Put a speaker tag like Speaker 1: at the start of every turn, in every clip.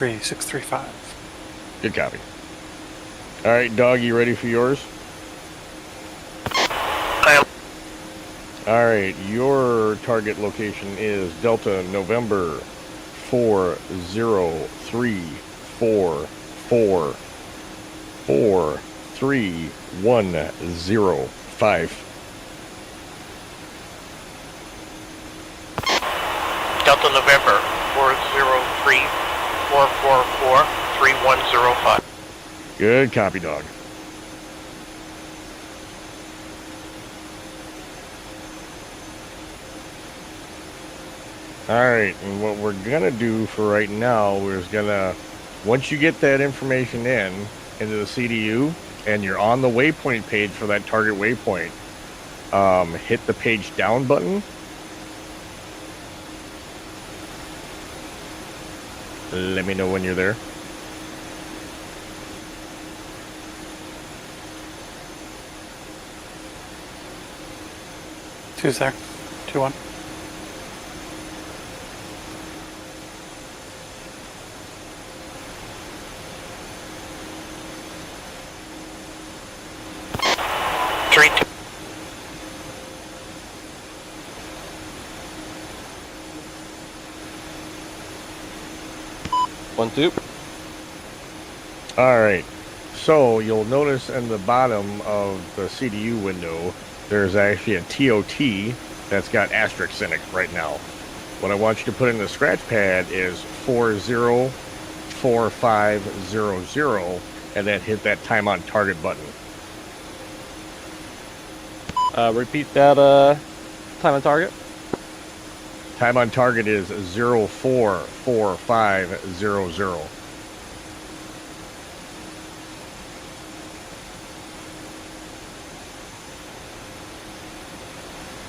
Speaker 1: 3635.
Speaker 2: Good copy. All right, Dog, you ready for yours?
Speaker 3: I am.
Speaker 2: All right, your target location is Delta November 403444310.
Speaker 3: Delta November 403444310.
Speaker 2: Good copy, Dog. All right, and what we're gonna do for right now is once you get that information into the CDU and you're on the waypoint page for that target waypoint, hit the page down button. Let me know when you're there.
Speaker 1: Two's there. 2-1.
Speaker 4: One, two.
Speaker 2: All right, so you'll notice in the bottom of the CDU window, there's actually a TOT that's got asterisks in it right now. What I want you to put in the scratch pad is 404500, and then hit that time on target button.
Speaker 4: Repeat that time on target.
Speaker 2: Time on target is 044500.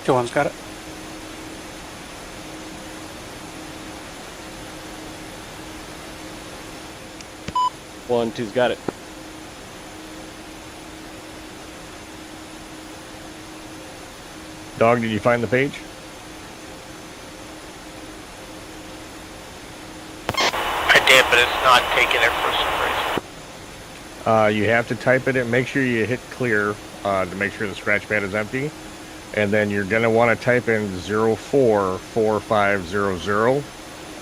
Speaker 1: Two one's got it.
Speaker 4: One, two's got it.
Speaker 2: Dog, did you find the page?
Speaker 3: I did, but it's not taking it for some reason.
Speaker 2: You have to type it in. Make sure you hit clear to make sure the scratch pad is empty. And then you're going to want to type in 044500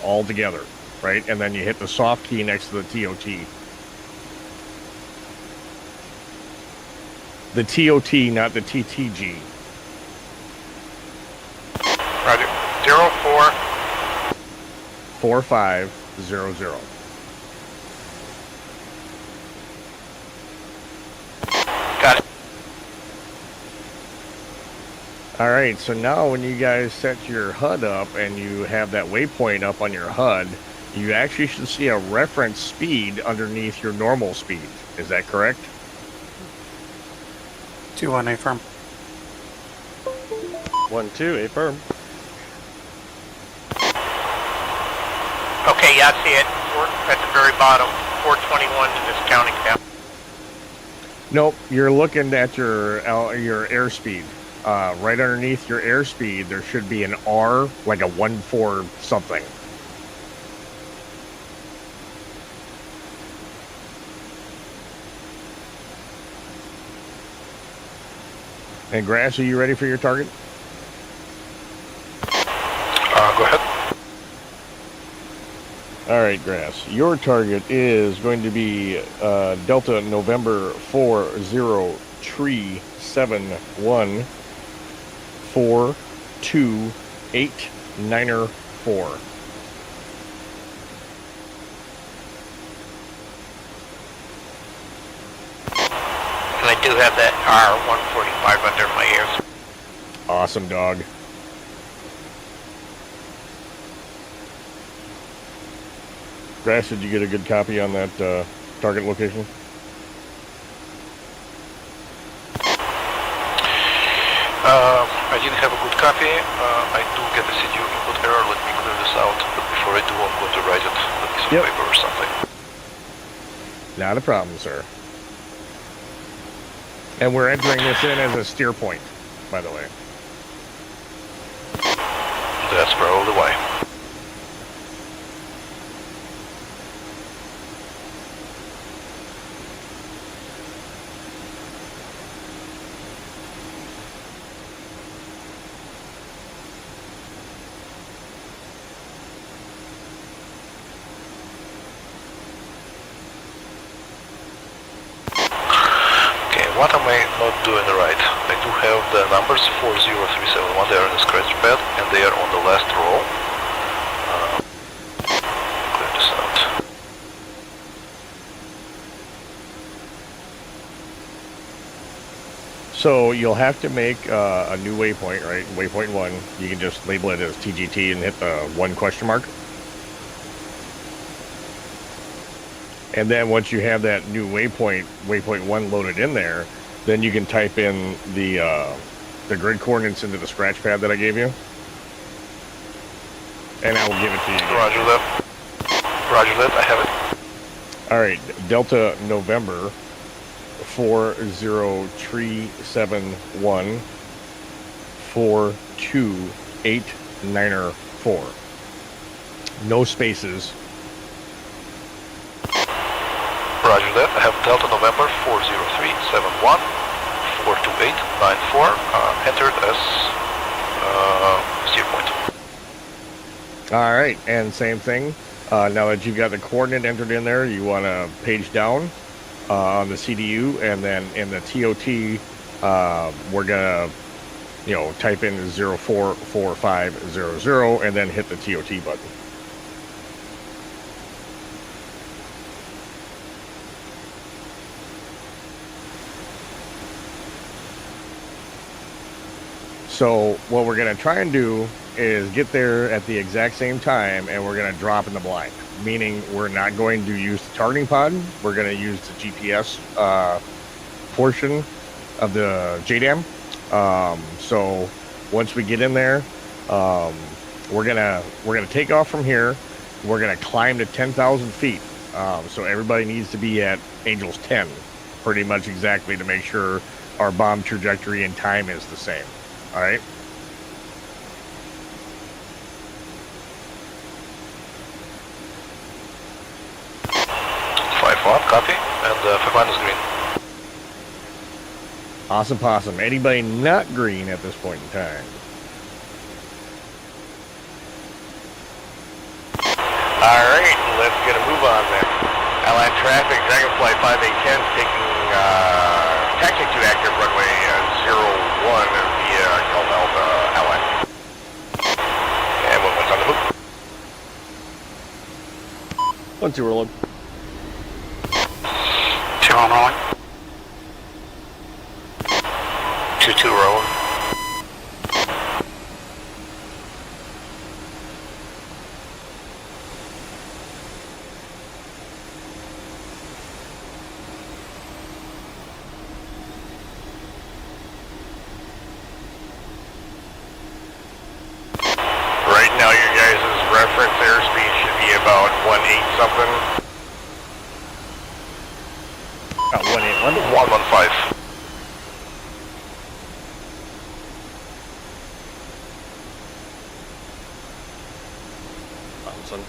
Speaker 2: all together, right? And then you hit the soft key next to the TOT. The TOT, not the TTG.
Speaker 3: Roger. 04.
Speaker 2: 4500.
Speaker 3: Got it.
Speaker 2: All right, so now when you guys set your HUD up and you have that waypoint up on your HUD, you actually should see a reference speed underneath your normal speed. Is that correct?
Speaker 1: 2-1, A firm.
Speaker 4: 1, 2, A firm.
Speaker 3: Okay, yeah, I see it. At the very bottom. 421 and it's counting down.
Speaker 2: Nope, you're looking at your airspeed. Right underneath your airspeed, there should be an R, like a 1-4 something. And Grass, are you ready for your target?
Speaker 3: Go ahead.
Speaker 2: All right, Grass. Your target is going to be Delta November 40371 42894.
Speaker 3: And I do have that R145 under my ears.
Speaker 2: Awesome, Dog. Grass, did you get a good copy on that target location?
Speaker 5: I didn't have a good copy. I do get the CDU input error. Let me clear this out. But before I do, I'm going to write it on a piece of paper or something.
Speaker 2: Not a problem, sir. And we're entering this in as a steer point, by the way.
Speaker 5: That's probably why. What am I not doing right? I do have the numbers 40371, they are in the scratch pad, and they are on the last row. Clear this out.
Speaker 2: So you'll have to make a new waypoint, right? Waypoint 1. You can just label it as TGT and hit the 1 question mark. And then once you have that new waypoint, waypoint 1 loaded in there, then you can type in the grid coordinates into the scratch pad that I gave you. And I will give it to you.
Speaker 5: Roger that. Roger that, I have it.
Speaker 2: All right, Delta November 40371 42894. No spaces.
Speaker 5: Roger that, I have Delta November 40371 42894 entered as steer point.
Speaker 2: All right, and same thing. Now that you've got the coordinate entered in there, you want to page down on the CDU, and then in the TOT, we're gonna, type in 044500 and then hit the TOT button. So what we're going to try and do is get there at the exact same time, and we're going to drop in the blind, meaning we're not going to use the targeting pod. We're going to use the GPS portion of the JDAM. So once we get in there, we're gonna take off from here. We're going to climb to 10,000 feet. So everybody needs to be at Angels 10 pretty much exactly to make sure our bomb trajectory and time is the same. All right.
Speaker 5: Copy, and 5 is green.
Speaker 2: Awesome possum. Anybody not green at this point in time?
Speaker 3: Alright, let's get a move on then. Allied traffic, Dragonfly 5810 taking taxi to active runway 01 via Heusinkveld, Allied. And one's on the hook.
Speaker 4: 1-2 rolling.
Speaker 1: 2 on rolling.
Speaker 3: 2-2 rolling. Right now your guys' reference airspeed should be about 18 something. 115.
Speaker 4: Awesome.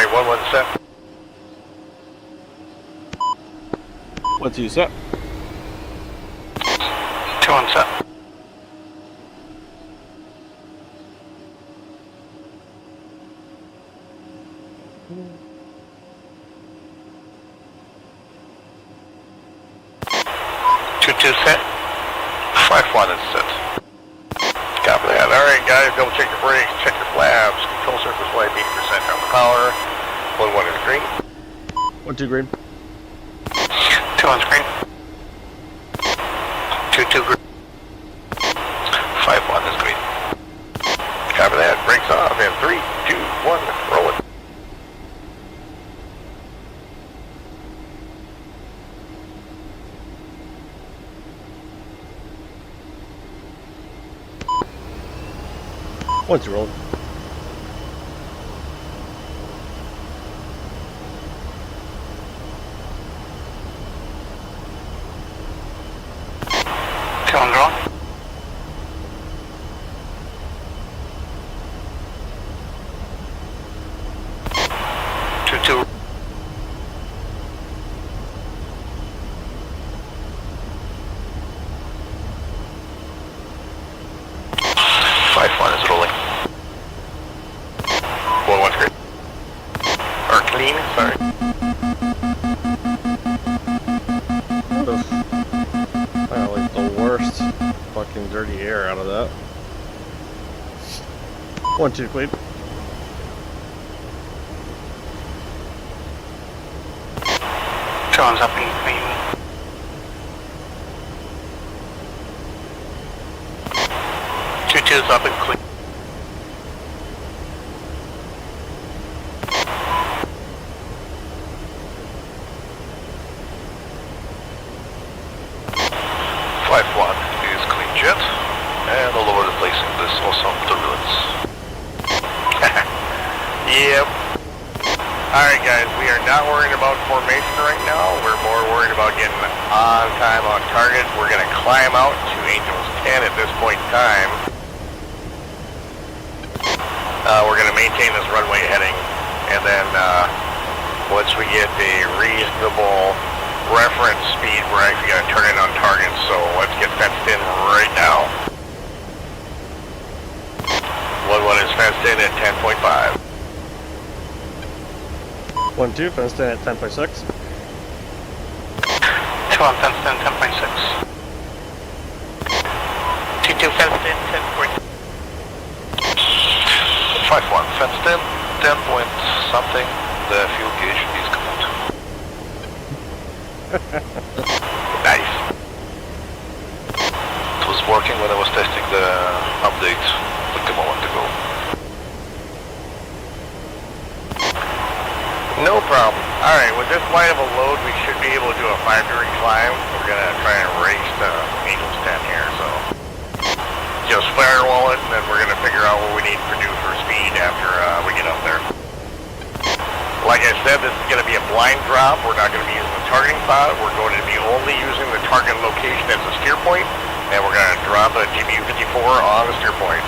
Speaker 3: Alright, 1-1 set.
Speaker 4: 1-2 set.
Speaker 5: 2-1 set. Two set. 5-1 is set.
Speaker 3: Copy that. Alright guys, double check your brakes, check your flaps, control surface light 80% on the power. 1-1 is green.
Speaker 4: 1-2 green.
Speaker 5: 2-1's green. 2-2 green. 5-1 is green.
Speaker 3: Copy that. Brakes off in 3, 2, 1, roll it.
Speaker 4: Once you roll.
Speaker 5: Two-one's roll. Two-two. 5-1 is rolling. 1-1's green. Or clean, sorry.
Speaker 4: I got like the worst fucking dirty air out of that. 1-2 clean.
Speaker 5: Two-one's up and clean. 2-2's up and clean. Is clean jet, and all over the place in this awesome turbulence.
Speaker 3: Yep. Alright guys, we are not worried about formation right now. We're more worried about getting on time on target. We're going to climb out to Angels 10 at this point in time. We're going to maintain this runway heading, and then once we get a reasonable reference speed, we're actually going to turn in on target, so let's get fenced in right now. 1-1 is fenced in at 10.5.
Speaker 4: 1-2 fenced in at 10.6.
Speaker 5: 2-1 fenced in 10.6. 2-2 fenced in 10.6. 5-1 fenced in 10 point something. The fuel gauge is kaput.
Speaker 3: Nice.
Speaker 5: It was working when I was testing the update like a moment ago.
Speaker 3: No problem. Alright, with this light of a load, we should be able to do a 5-degree climb. We're going to try and race to Angels 10 here, so just firewall it, and then we're going to figure out what we need to do for speed after we get up there. Like I said, this is going to be a blind drop. We're not going to be using the targeting pod. We're going to be only using the target location as a steer point, and we're going to drop a GBU-54 on the steer point.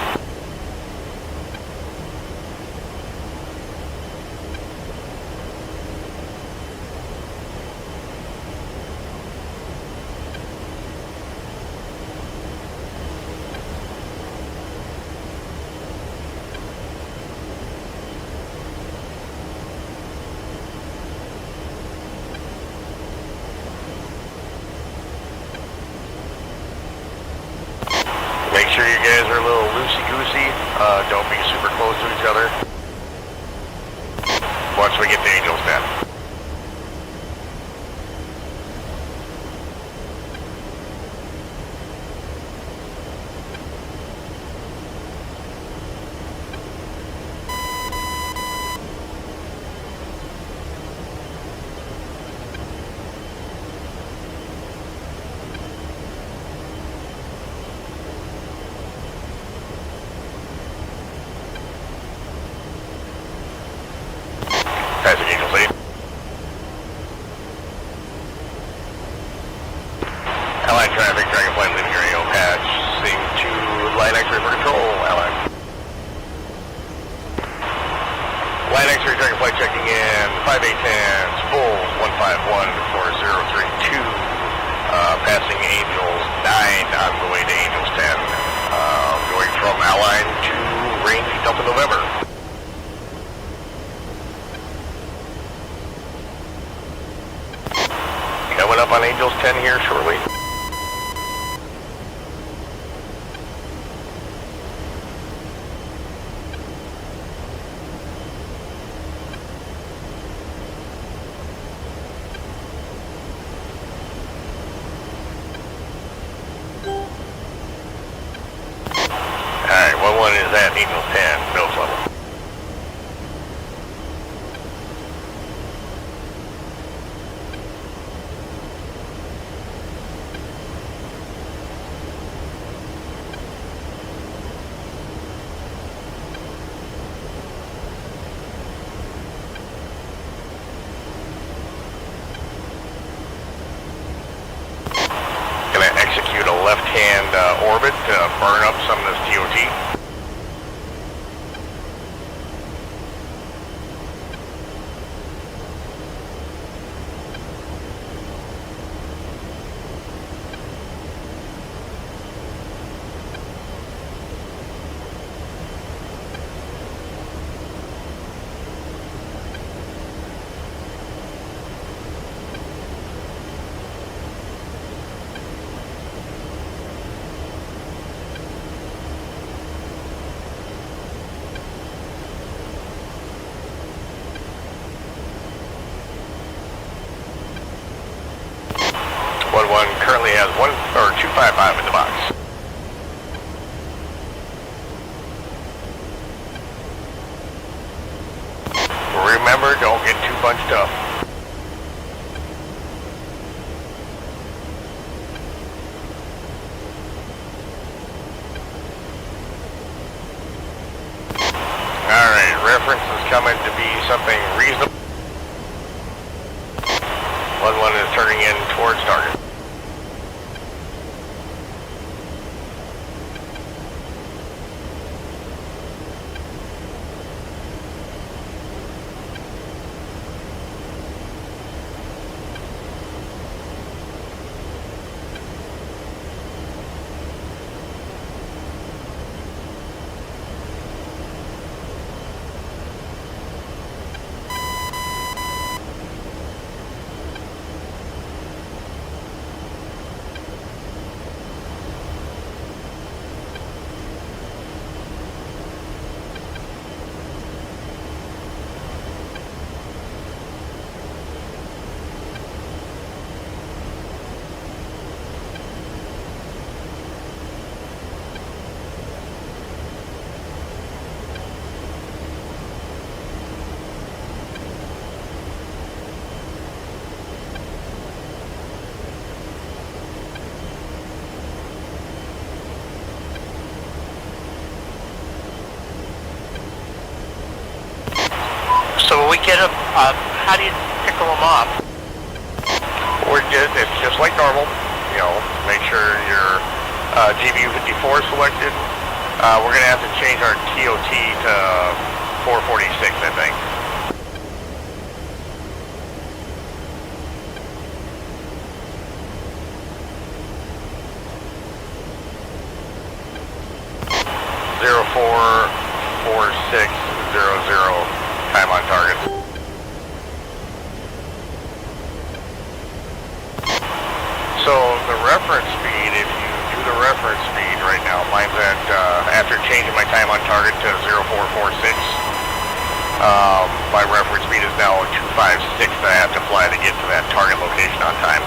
Speaker 3: Make sure you guys are a little loosey-goosey. Don't be super close to each other. Once we get to Angels 10. Passing Angels 8. Line X-ray Dragonfly checking in, 5810, Bulls 151-4032, passing Angels 9 on the way to Angels 10, going from Align to range Delta November. Coming up on Angels 10 here shortly. Alright, 1-1 is at Angels 10, nose level. Gonna execute a left-hand orbit to burn up some of this TOT. One currently has 255 in the box. Remember, don't get too bunched up. Alright, reference is coming to be something reasonable. 1-1 is turning in towards target.
Speaker 6: So when we get them, how do you pickle them off?
Speaker 3: It's just like normal. You know, make sure your GBU54 is selected. We're going to have to change our TOT to 446, I think. Zero 44600 time on target. So the reference speed, if you do the reference speed right now, mine's at, after changing my time on target to 0446, my reference speed is now 256 that I have to fly to get to that target location on time.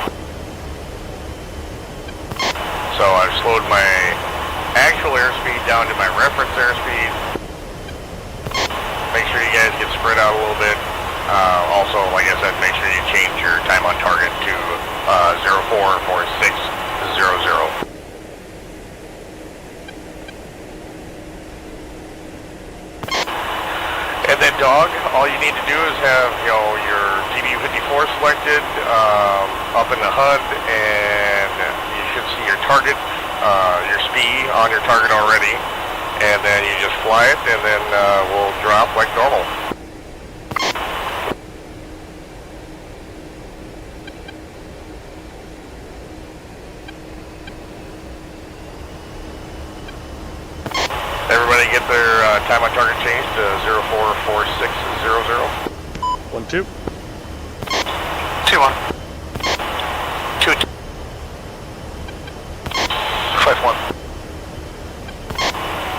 Speaker 3: So I've slowed my actual airspeed down to my reference airspeed. Make sure you guys get spread out a little bit. Also, like I said, make sure you change your time on target to 044600. And then dog, all you need to do is have, you know, your GBU54 selected up in the HUD, and you should see your target, your speed on your target already. And then you just fly it, and then we'll drop like normal. their time on target changed to 044600.
Speaker 4: 1-2.
Speaker 5: 2-1. 2-2. 5-1.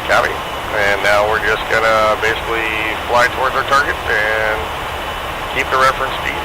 Speaker 3: Copy. And now we're just gonna basically fly towards our target and keep the reference speed.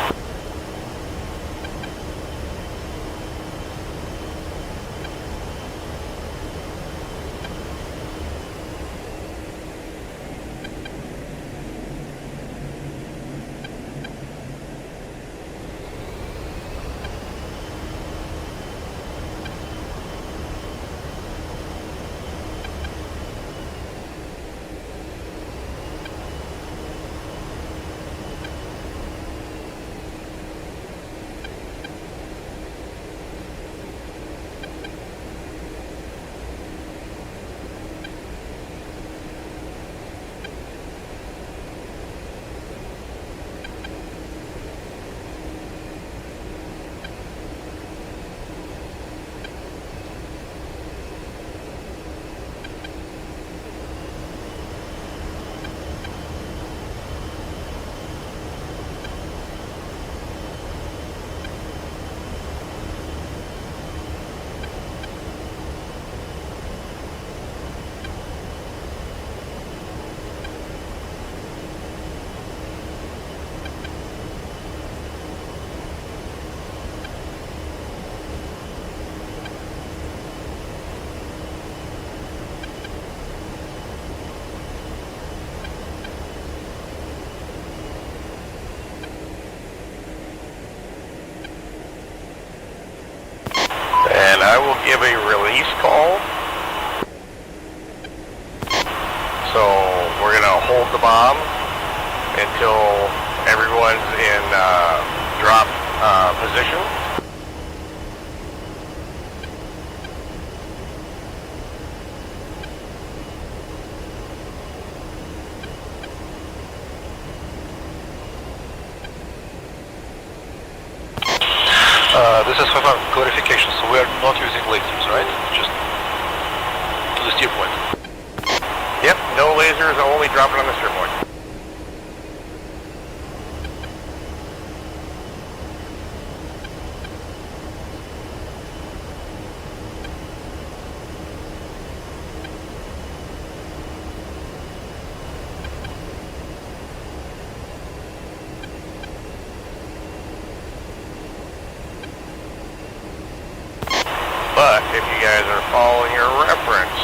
Speaker 3: And I will give a release call. So we're gonna hold the bomb until everyone's in drop position.
Speaker 5: This is for clarification, so we are not using lasers, right? Just to the steer point.
Speaker 3: Yep, no lasers, only dropping on the steer point. But if you guys are following your reference,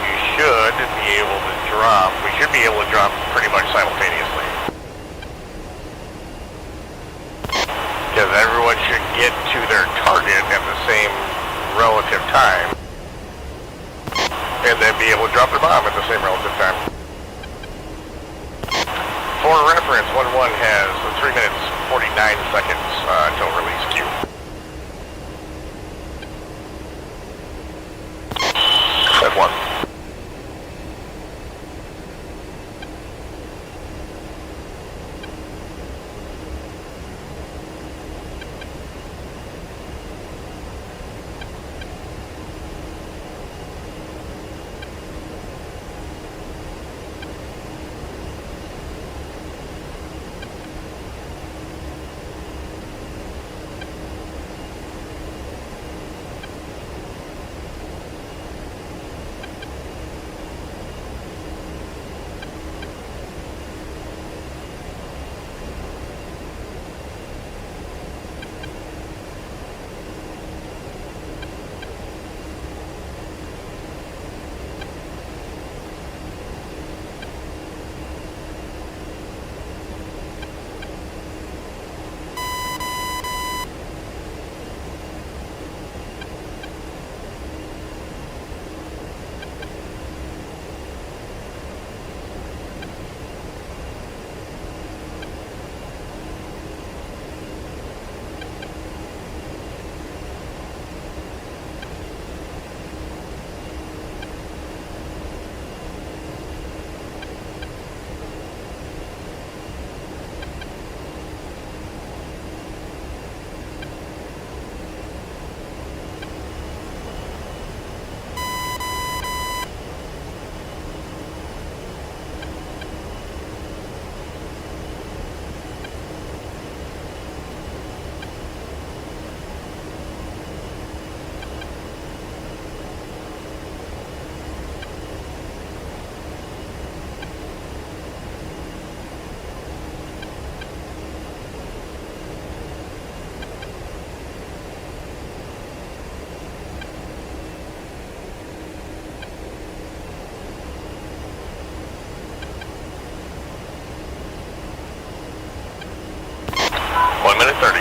Speaker 3: you should be able to drop. We should be able to drop pretty much simultaneously. Because everyone should get to their target at the same relative time. And then be able to drop their bomb at the same relative time. For reference, 1-1 has 3 minutes, 49 seconds until release Q. F1. minute 30.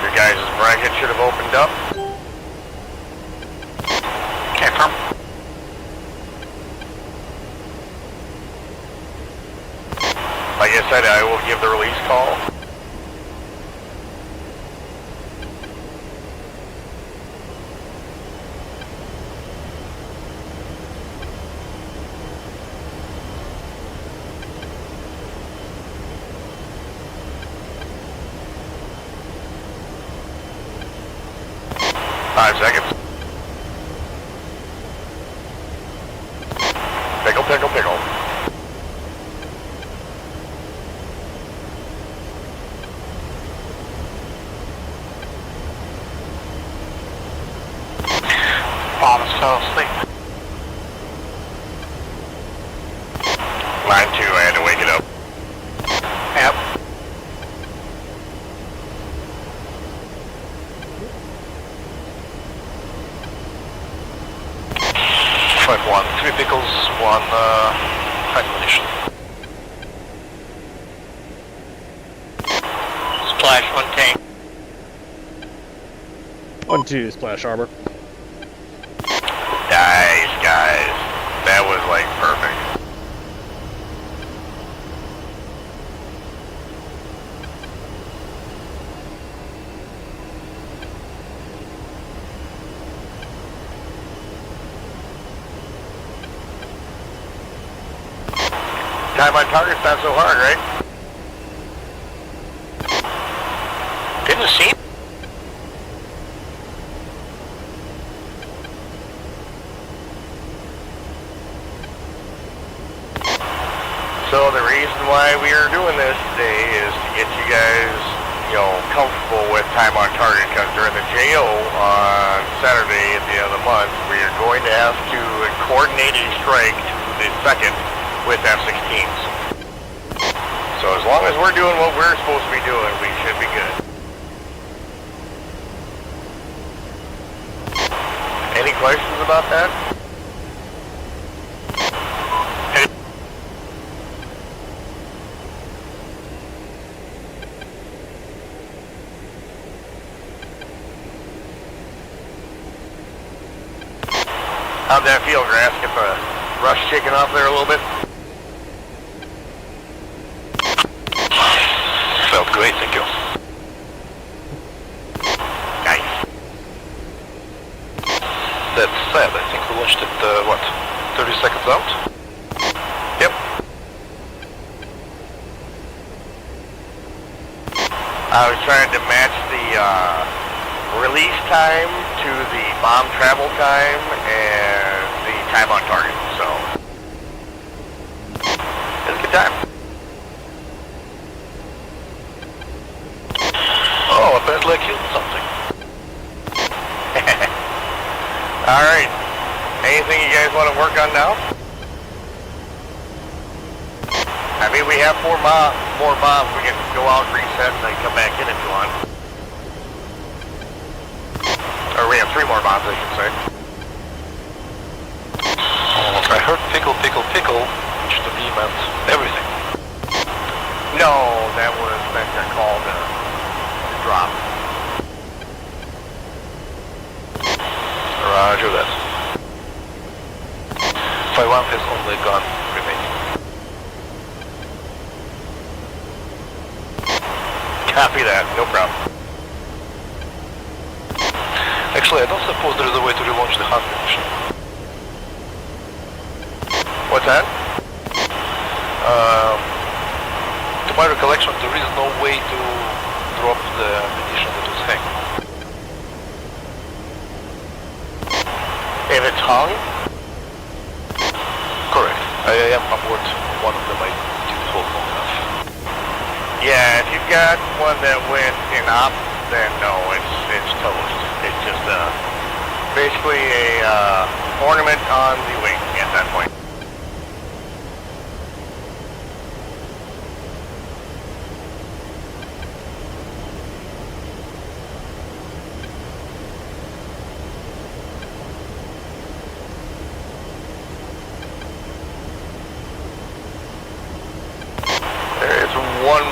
Speaker 3: Your guys' bracket should have opened up.
Speaker 5: Confirm.
Speaker 3: Like I said, I will give the release call. Five seconds. Pickle, pickle, pickle.
Speaker 6: Bombs fell asleep.
Speaker 3: Line 2, I had to wake it up.
Speaker 6: Yep.
Speaker 5: Five one. 3 pickles, 1 ammunition.
Speaker 6: Splash 1 tank.
Speaker 4: 1-2 splash armor.
Speaker 3: Nice, guys. That was like perfect. Time on target's not so hard, right?
Speaker 6: Didn't see.
Speaker 3: So the reason why we are doing this today is to get you guys, comfortable with time on target, because during the JO on Saturday at the end of the month, we are going to have to coordinate a strike to the second with F-16s. So as long as we're doing what we're supposed to be doing, we should be good. Any questions about that? How'd that feel, Grass? Get the rush shaken off there a little bit?
Speaker 5: Felt great, thank you.
Speaker 3: Nice.
Speaker 5: That said, I think we launched it, 30 seconds out?
Speaker 3: Yep. I was trying to match the release time to the bomb travel time and the time on target, so it was a good time.
Speaker 5: Oh, apparently I killed something.
Speaker 3: Alright, anything you guys want to work on now? I mean, we have more bombs, we can go out, reset, and then come back in if you want. Or we have 3 more bombs, I should say.
Speaker 5: I heard pickle, pickle, pickle, which to me meant everything.
Speaker 3: No, that was meant to call the drop.
Speaker 5: Roger that. 5-1 has only gun remaining.
Speaker 3: Copy that, no problem.
Speaker 5: Actually, I don't suppose there is a way to relaunch the Hunt mission.
Speaker 3: What's that?
Speaker 5: To my recollection, there is no way to drop the ammunition that was hanging.
Speaker 3: If it's hung?
Speaker 5: Correct. I am aboard one of them. I didn't hold long enough.
Speaker 3: Yeah, if you've got one that went in op, then no, it's toast. It's just basically a ornament on the wing at that point.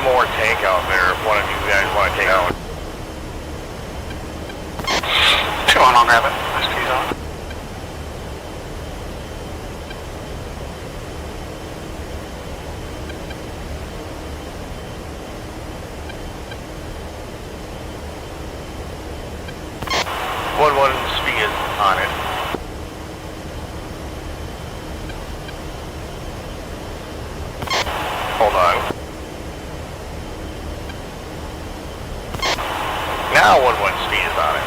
Speaker 3: more tank out there if one of you guys want to take out.
Speaker 5: 2-1, I'll grab it. SP's on.
Speaker 3: One speed is on it. Hold on. Now 1-1 speed is on it.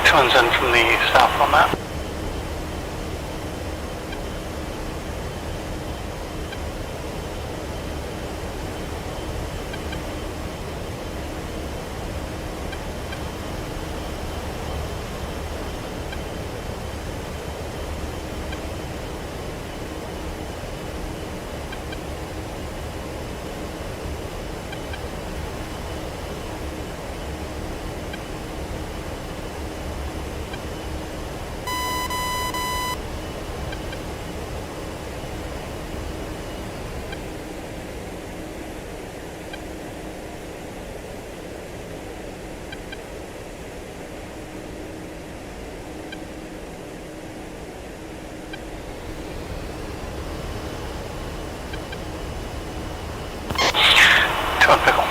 Speaker 5: Twins in from the south on that. Pickle.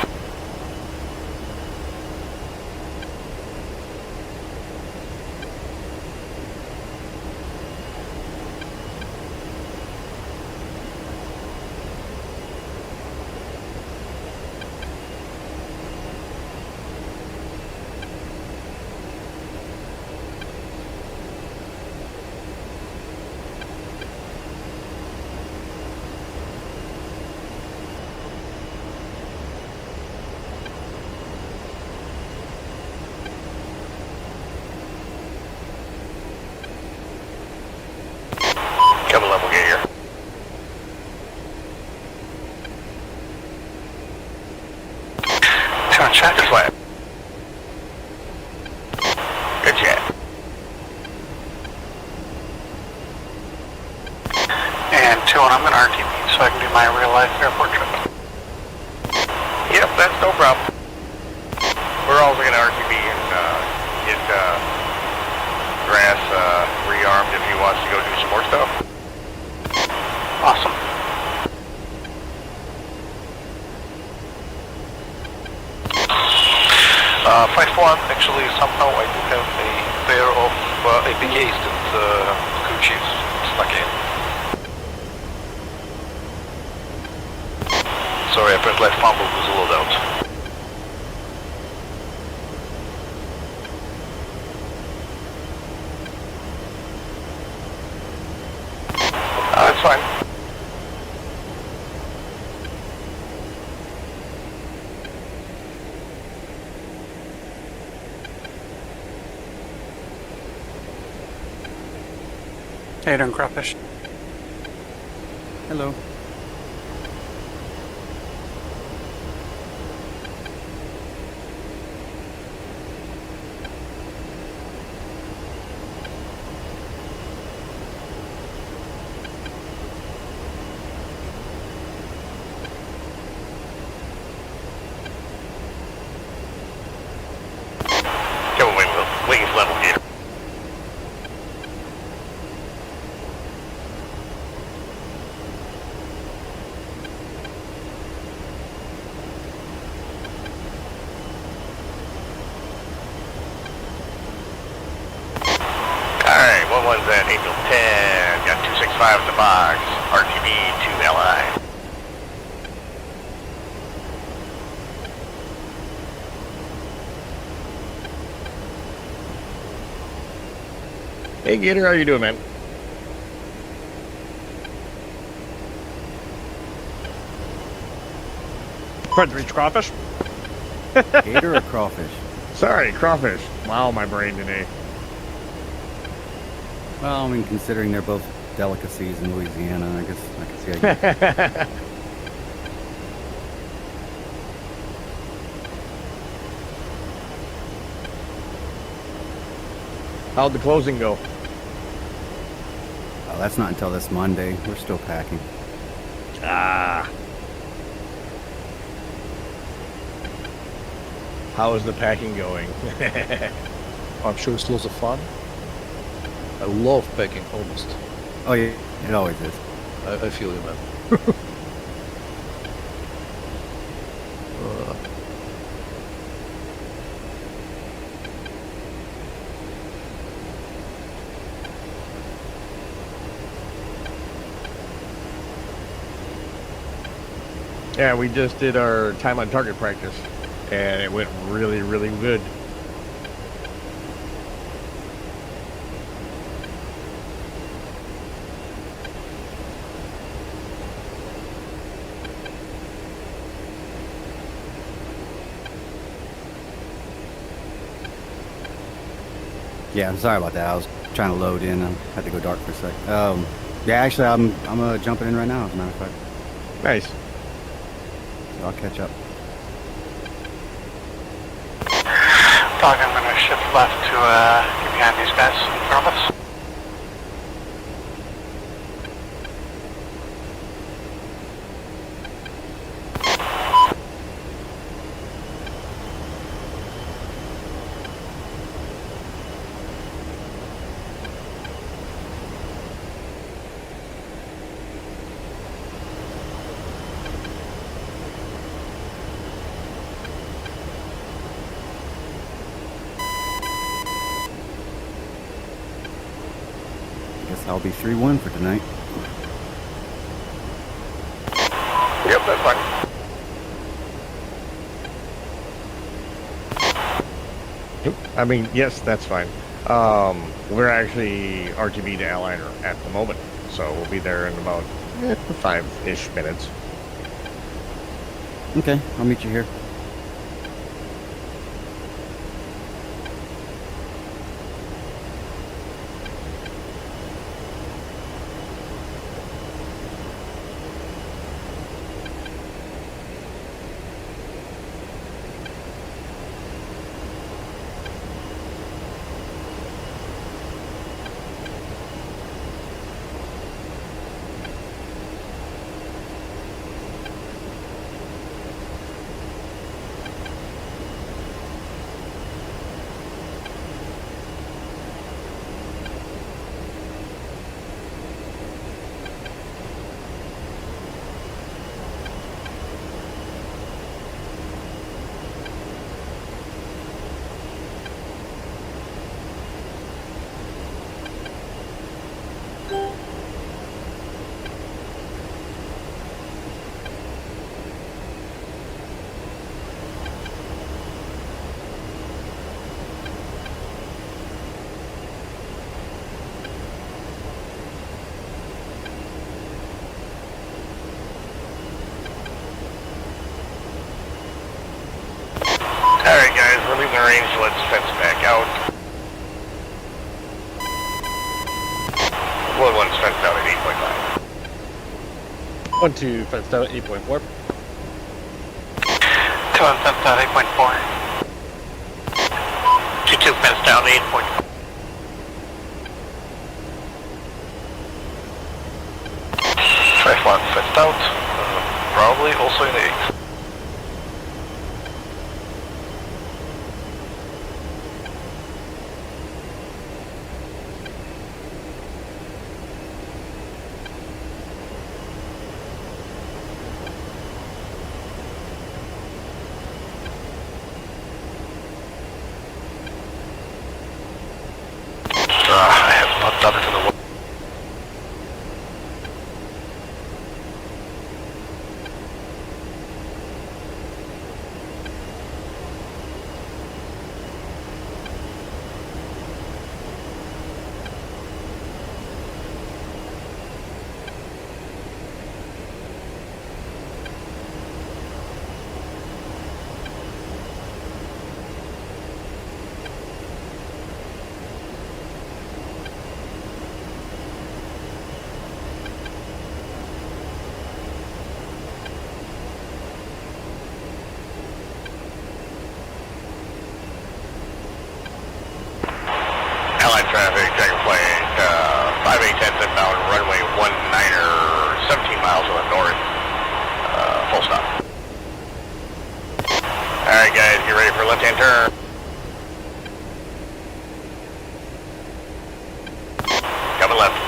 Speaker 3: Come level get here.
Speaker 5: Turn check.
Speaker 3: Just flat. Good chat.
Speaker 5: And 2-1, I'm going to RTP so I can do my real life airport trip.
Speaker 3: Yep, that's no problem. We're also going to RTB and get Grass rearmed if he wants to go do some more stuff.
Speaker 5: Awesome. Flight 1, actually somehow I do have a pair of APKs that crew chiefs stuck in. Sorry, apparently I fumbled with the loadout.
Speaker 3: That's fine.
Speaker 1: How you doing, Crawfish?
Speaker 7: Hello.
Speaker 3: Come on, wings level gator. Alright, 1-1's at Angel 10, got 265 in the box, RTB to LI.
Speaker 2: Hey Gator, how you doing, man?
Speaker 4: Trying to reach crawfish?
Speaker 7: Gator or crawfish?
Speaker 2: Sorry, crawfish. Wow, my brain today.
Speaker 7: Well, I mean, considering they're both delicacies in Louisiana, I guess I can see how you...
Speaker 2: How'd the closing go?
Speaker 7: Oh, that's not until this Monday. We're still packing.
Speaker 2: Ah. How is the packing going?
Speaker 4: I'm sure it's lots of fun. I love packing, almost.
Speaker 7: Oh yeah, it always is.
Speaker 4: I feel you, man.
Speaker 2: Yeah, we just did our time on target practice, and it went really, really good.
Speaker 7: Yeah, I'm sorry about that. I was trying to load in. I had to go dark for a sec. Yeah, actually, I'm jumping in right now. As a matter of fact,
Speaker 2: Nice.
Speaker 7: so I'll catch up.
Speaker 6: Dog, I'm gonna shift left to get behind these guys in front of us.
Speaker 7: Guess I'll be 3-1 for tonight.
Speaker 3: Yep, that's fine.
Speaker 2: I mean, yes, that's fine. We're actually RTB to Airliner at the moment, so we'll be there in about 5-ish minutes.
Speaker 7: Okay, I'll meet you here.
Speaker 3: Alright guys, we're leaving the range, so let's fence back out. Blue one's fenced out at 8.5.
Speaker 4: 1-2 fenced out at 8.4.
Speaker 6: 2 and fenced out 8.4. 2-2 fenced out 8.4.
Speaker 5: Tri-flat fenced out, probably also in the 8. I have not done it in a while.
Speaker 3: Allied traffic, Dragonfly, 5810 inbound, runway 19er, 17 miles to the north, full stop. Alright guys, get ready for left-hand turn. Coming left.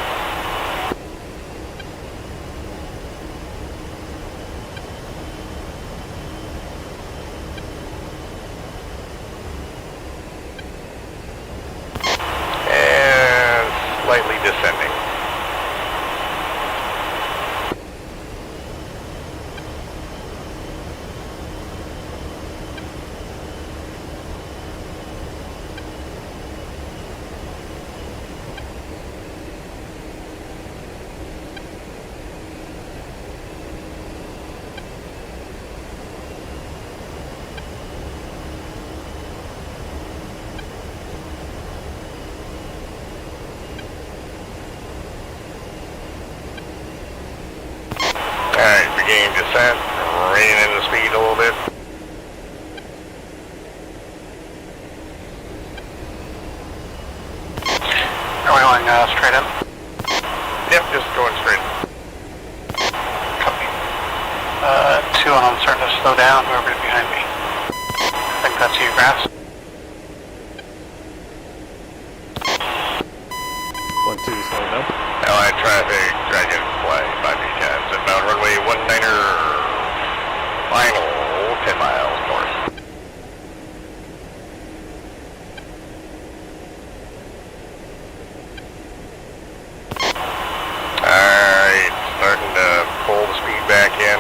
Speaker 3: Slightly descending. Alright, beginning descent, reining in the speed a little bit.
Speaker 6: Are we going straight in?
Speaker 3: Yep, just going straight.
Speaker 6: Copy. 2 and I'm starting to slow down, whoever's behind me. I think that's you, Grass.
Speaker 2: 1-2, slow down.
Speaker 3: Allied traffic, Dragonfly, 5810 inbound, runway 19er, final 10 miles north. Alright, starting to pull the speed back in.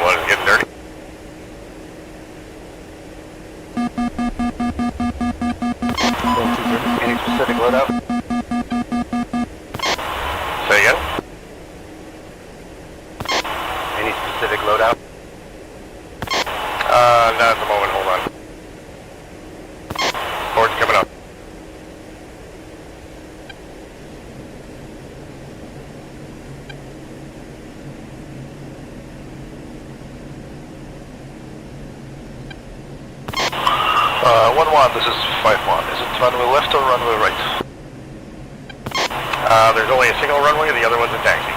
Speaker 3: One's getting dirty.
Speaker 5: Any specific loadout?
Speaker 3: Say again?
Speaker 5: Any specific loadout?
Speaker 3: Not at the moment, hold on. Board's coming up.
Speaker 5: This is 5-1. Is it runway left or runway right?
Speaker 3: There's only a single runway, the other one's a taxi.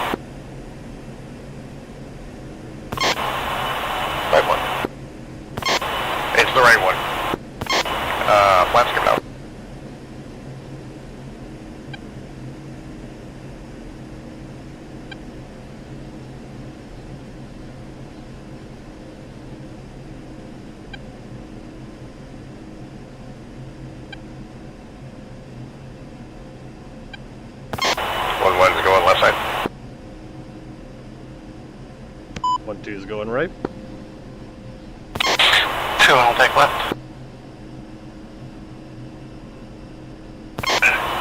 Speaker 5: 5-1.
Speaker 3: It's the right one. Flaps coming out. One's going left side.
Speaker 2: 1-2 is going right.
Speaker 6: 2 and I'll take left.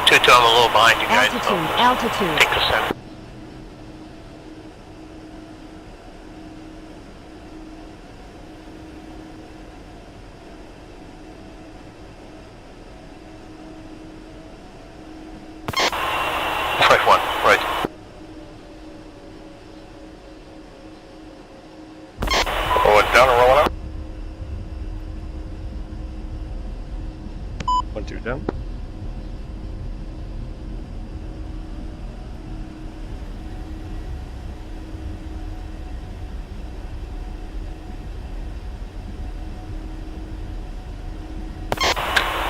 Speaker 5: 2-2, I'm a little behind you guys.
Speaker 8: Altitude.
Speaker 5: Take descent. Right.
Speaker 3: Roll it down and roll it out.
Speaker 2: 1-2 down.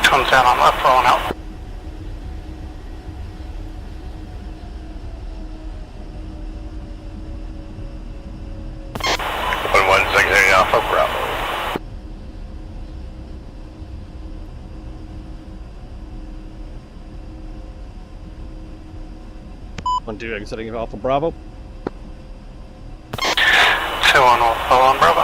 Speaker 6: Comes down on left, rolling out.
Speaker 3: One's exiting Alpha Bravo.
Speaker 2: 1-2 exiting Alpha Bravo.
Speaker 6: 2 and we'll follow on Bravo.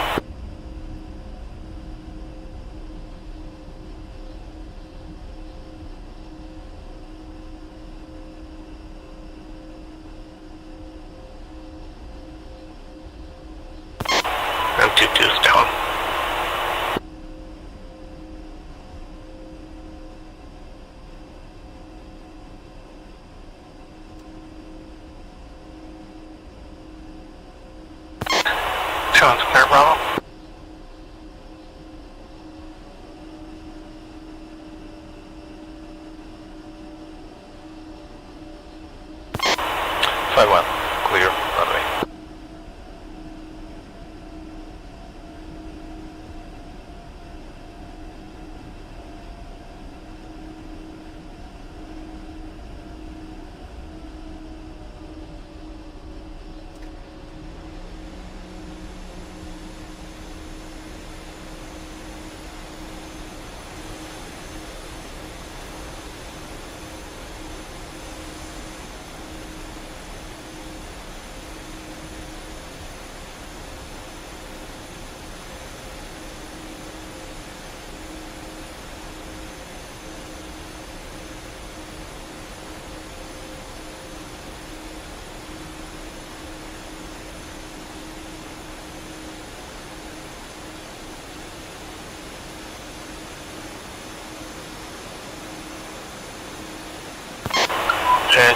Speaker 5: 5-1, clear runway.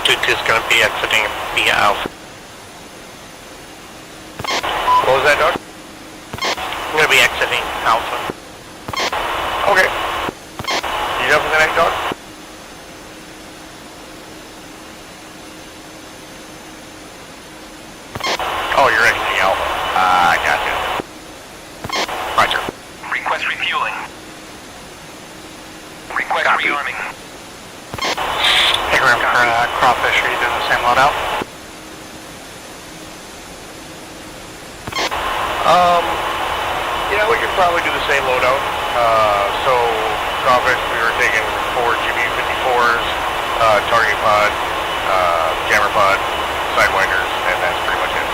Speaker 6: Duty is going to be exiting via Alpha.
Speaker 3: What was that, Doug?
Speaker 6: I'm going to be exiting Alpha.
Speaker 3: Okay. You done for the night, Doug? Oh, you're exiting Alpha. I gotcha. Roger.
Speaker 8: Request refueling. Request rearming.
Speaker 6: Hey Grim, for Crawfish, are you doing the same loadout?
Speaker 3: Yeah, we could probably do the same loadout. So, Crawfish, we were taking 4 GBU-54s, target pod, jammer pod, sidewinders, and that's pretty much it.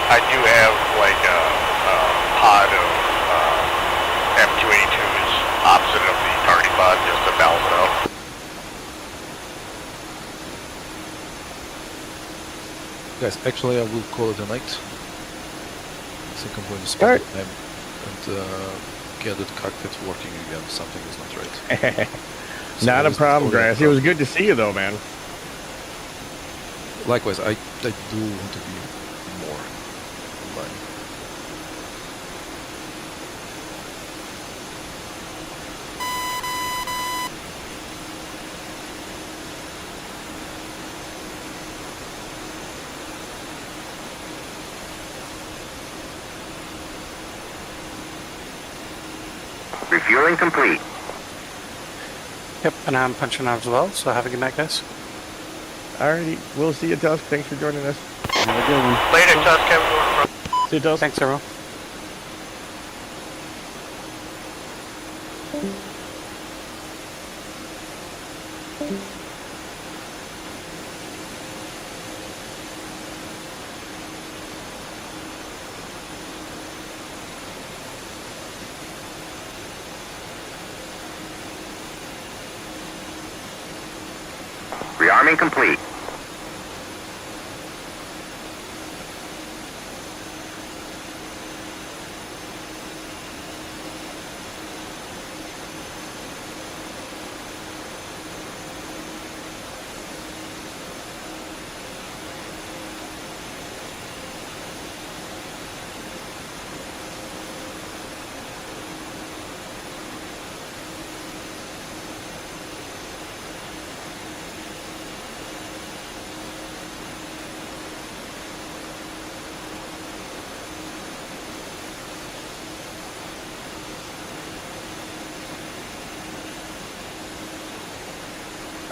Speaker 3: I do have like a pod of M282s opposite of the target pod just to balance it out.
Speaker 4: Guys, actually I will call it a night. I think I'm going to spend
Speaker 2: Alright.
Speaker 4: time and get the cockpit working again. Something is not right. So
Speaker 2: Not a
Speaker 4: let's
Speaker 2: problem,
Speaker 4: call it a
Speaker 2: Grass. It was good to see you, though, man.
Speaker 4: Likewise, I do want to be more online.
Speaker 8: Refueling complete.
Speaker 1: Yep, and I'm punching out as well, so have a good night, guys.
Speaker 2: Alrighty, we'll see you, Tusk. Thanks for joining us.
Speaker 7: Have a good one.
Speaker 3: Later, Tusk. Have a good one.
Speaker 2: See you, Tusk.
Speaker 1: Thanks, everyone.
Speaker 8: Rearming complete.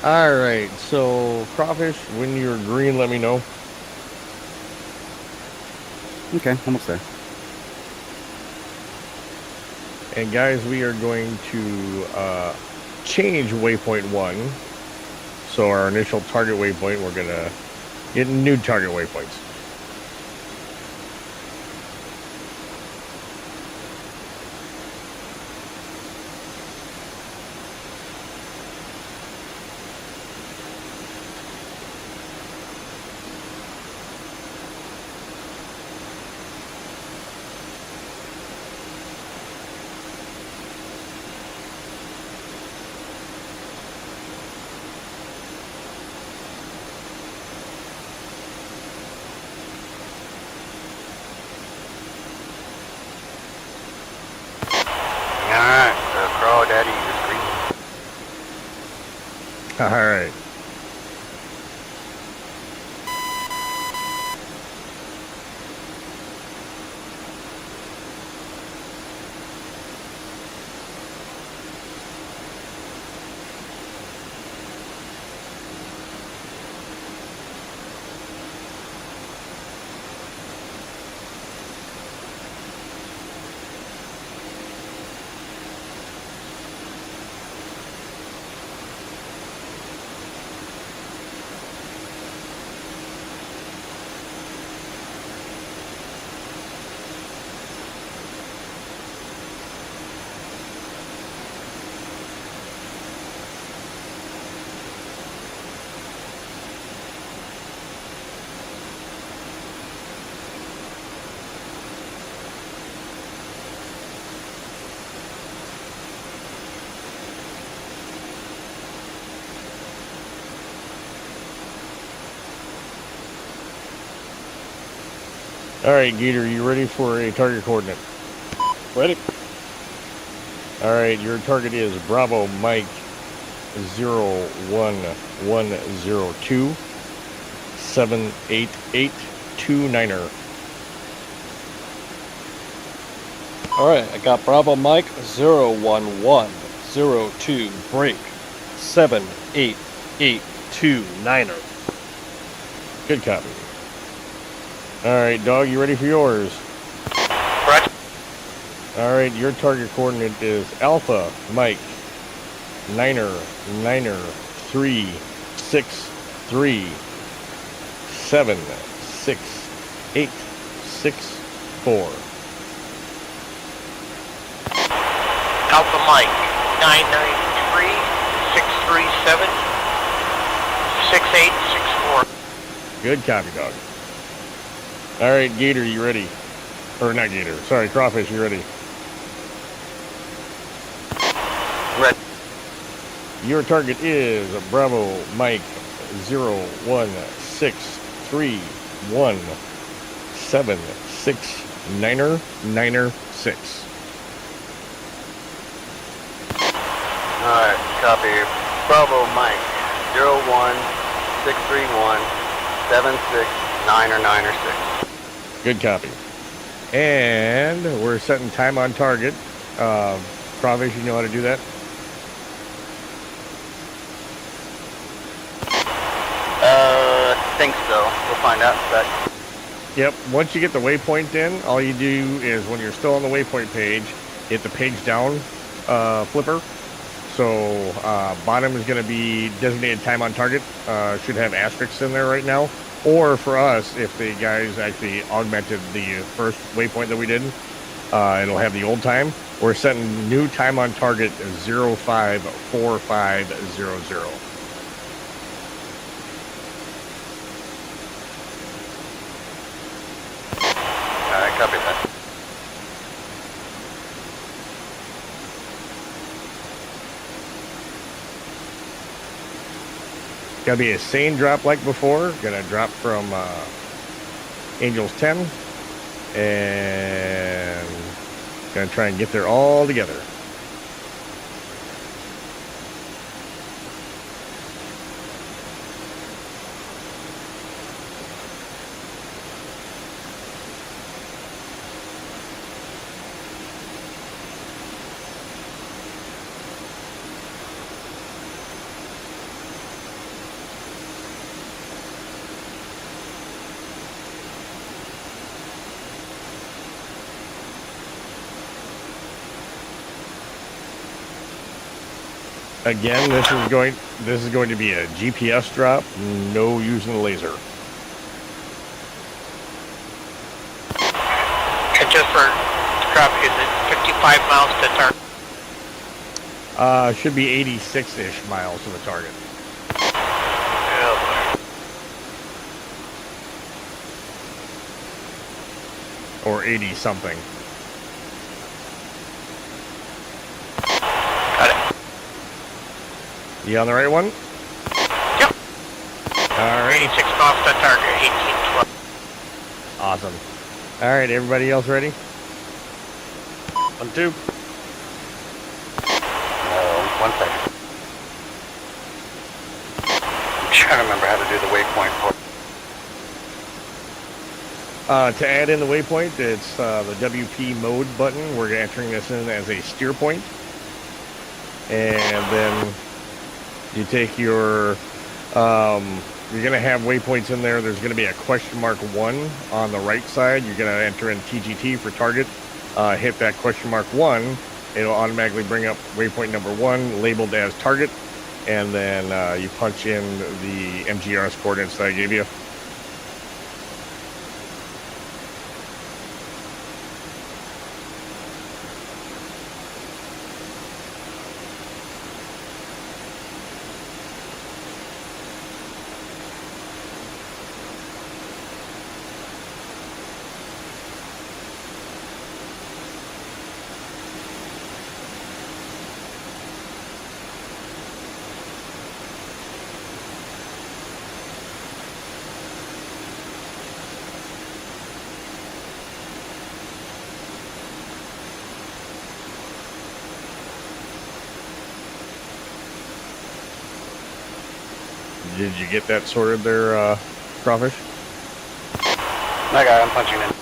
Speaker 2: Alright, so, Crawfish, when you're green, let me know.
Speaker 7: Okay, almost there.
Speaker 2: And guys, we are going to change waypoint 1. So our initial target waypoint, we're going to get new target waypoints. All right, Gator, you ready for a target coordinate?
Speaker 4: Ready?
Speaker 2: All right, your target is Bravo Mike 01102 78829er.
Speaker 4: All right, I got Bravo Mike 01102 break 78829er.
Speaker 2: Good copy. All right, Dog, you ready for yours?
Speaker 6: Roger.
Speaker 2: All right, your target coordinate is Alpha Mike Niner 363 76864.
Speaker 6: Alpha Mike, 993 637 6864.
Speaker 2: Good copy, Dog. All right, Gator, you ready? Or not Gator, sorry, Crawfish, you ready?
Speaker 6: Ready.
Speaker 2: Your target is Bravo Mike 01631 76996.
Speaker 9: Alright, copy. Bravo Mike 01631 76996.
Speaker 2: Good copy. And we're setting time on target. Crawfish, you know how to do that?
Speaker 9: Think so. We'll find out in a sec.
Speaker 2: Yep, once you get the waypoint in, all you do is when you're still on the waypoint page, hit the page down flipper. So bottom is going to be designated time on target. Should have asterisks in there right now. Or for us, if the guys actually augmented the first waypoint that we did, it'll have the old time. We're setting new time on target 054500.
Speaker 9: Alright, copy that.
Speaker 2: Gotta be a sane drop like before. Gonna drop from Angels 10. And gonna try and get there all together. Again, this is going to be a GPS drop, no using the laser.
Speaker 6: And just for copy, is it 55 miles to target?
Speaker 2: Should be 86-ish miles to the target. Or 80 something.
Speaker 6: Got it.
Speaker 2: You on the right one?
Speaker 6: Yep.
Speaker 2: Alright.
Speaker 6: 86 miles to target, 1812.
Speaker 2: Awesome. Alright, everybody else ready? 1, 2.
Speaker 9: One second. I'm trying to remember how to do the waypoint for.
Speaker 2: To add in the waypoint, it's the WP mode button. We're entering this in as a steer point. And then you take your, you're going to have waypoints in there. There's going to be a question mark 1 on the right side. You're going to enter in TGT for target. Hit that question mark 1. It'll automatically bring up waypoint number 1 labeled as target. And then you punch in the MGRS coordinates that I gave you. Did you get that sorted there, Crawfish?
Speaker 9: I got it, I'm punching in.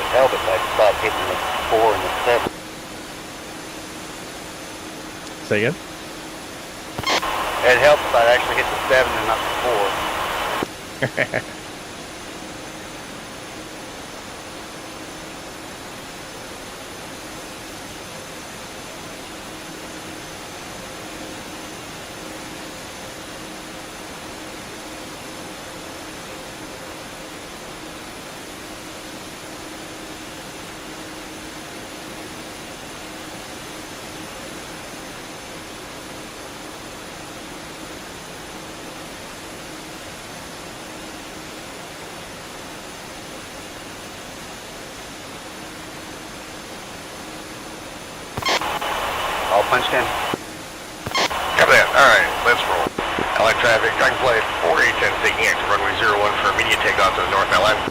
Speaker 9: Help if I start hitting the 4 and the 7.
Speaker 2: Say again?
Speaker 9: It helps if I actually hit the 7 and not the 4. All punched in.
Speaker 3: Copy that. Alright, let's roll. Allied traffic, Dragonfly 4810 taking active runway 01 for immediate takeoff to the north Allied.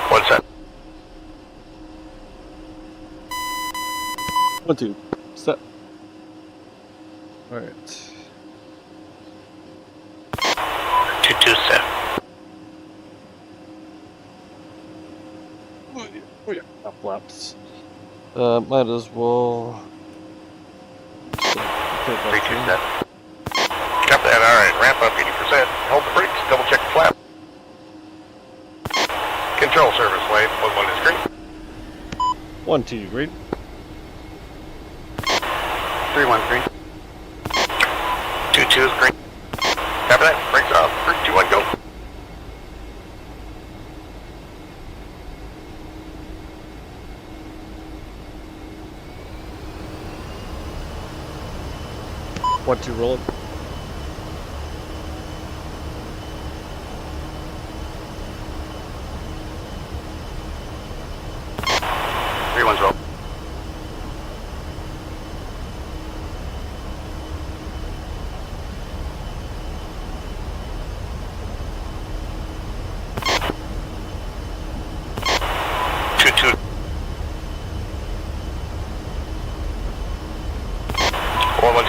Speaker 3: One set.
Speaker 4: 1, 2, set. Alright.
Speaker 6: 2-2 set.
Speaker 4: Oh yeah, that flaps. Might as well.
Speaker 3: 3-2 set. Copy that. Alright, ramp up 80%. Hold the brakes, double check the flap. Control service wave, 1-1 is green.
Speaker 4: 1, 2, green.
Speaker 9: 3-1 green.
Speaker 3: 2-2 is green. Copy that, brakes off, 3, 2, 1, go.
Speaker 4: One, two, rolling.
Speaker 9: Everyone's roll.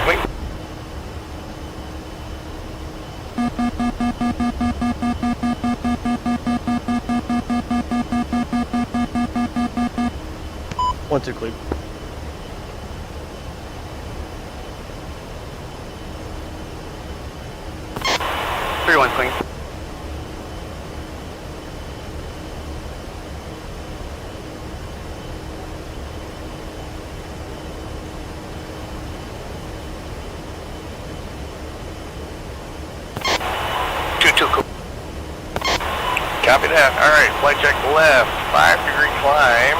Speaker 3: Clean.
Speaker 4: One, two, clean.
Speaker 9: Everyone clean.
Speaker 3: Copy that. Alright, flight check left. 5-degree climb.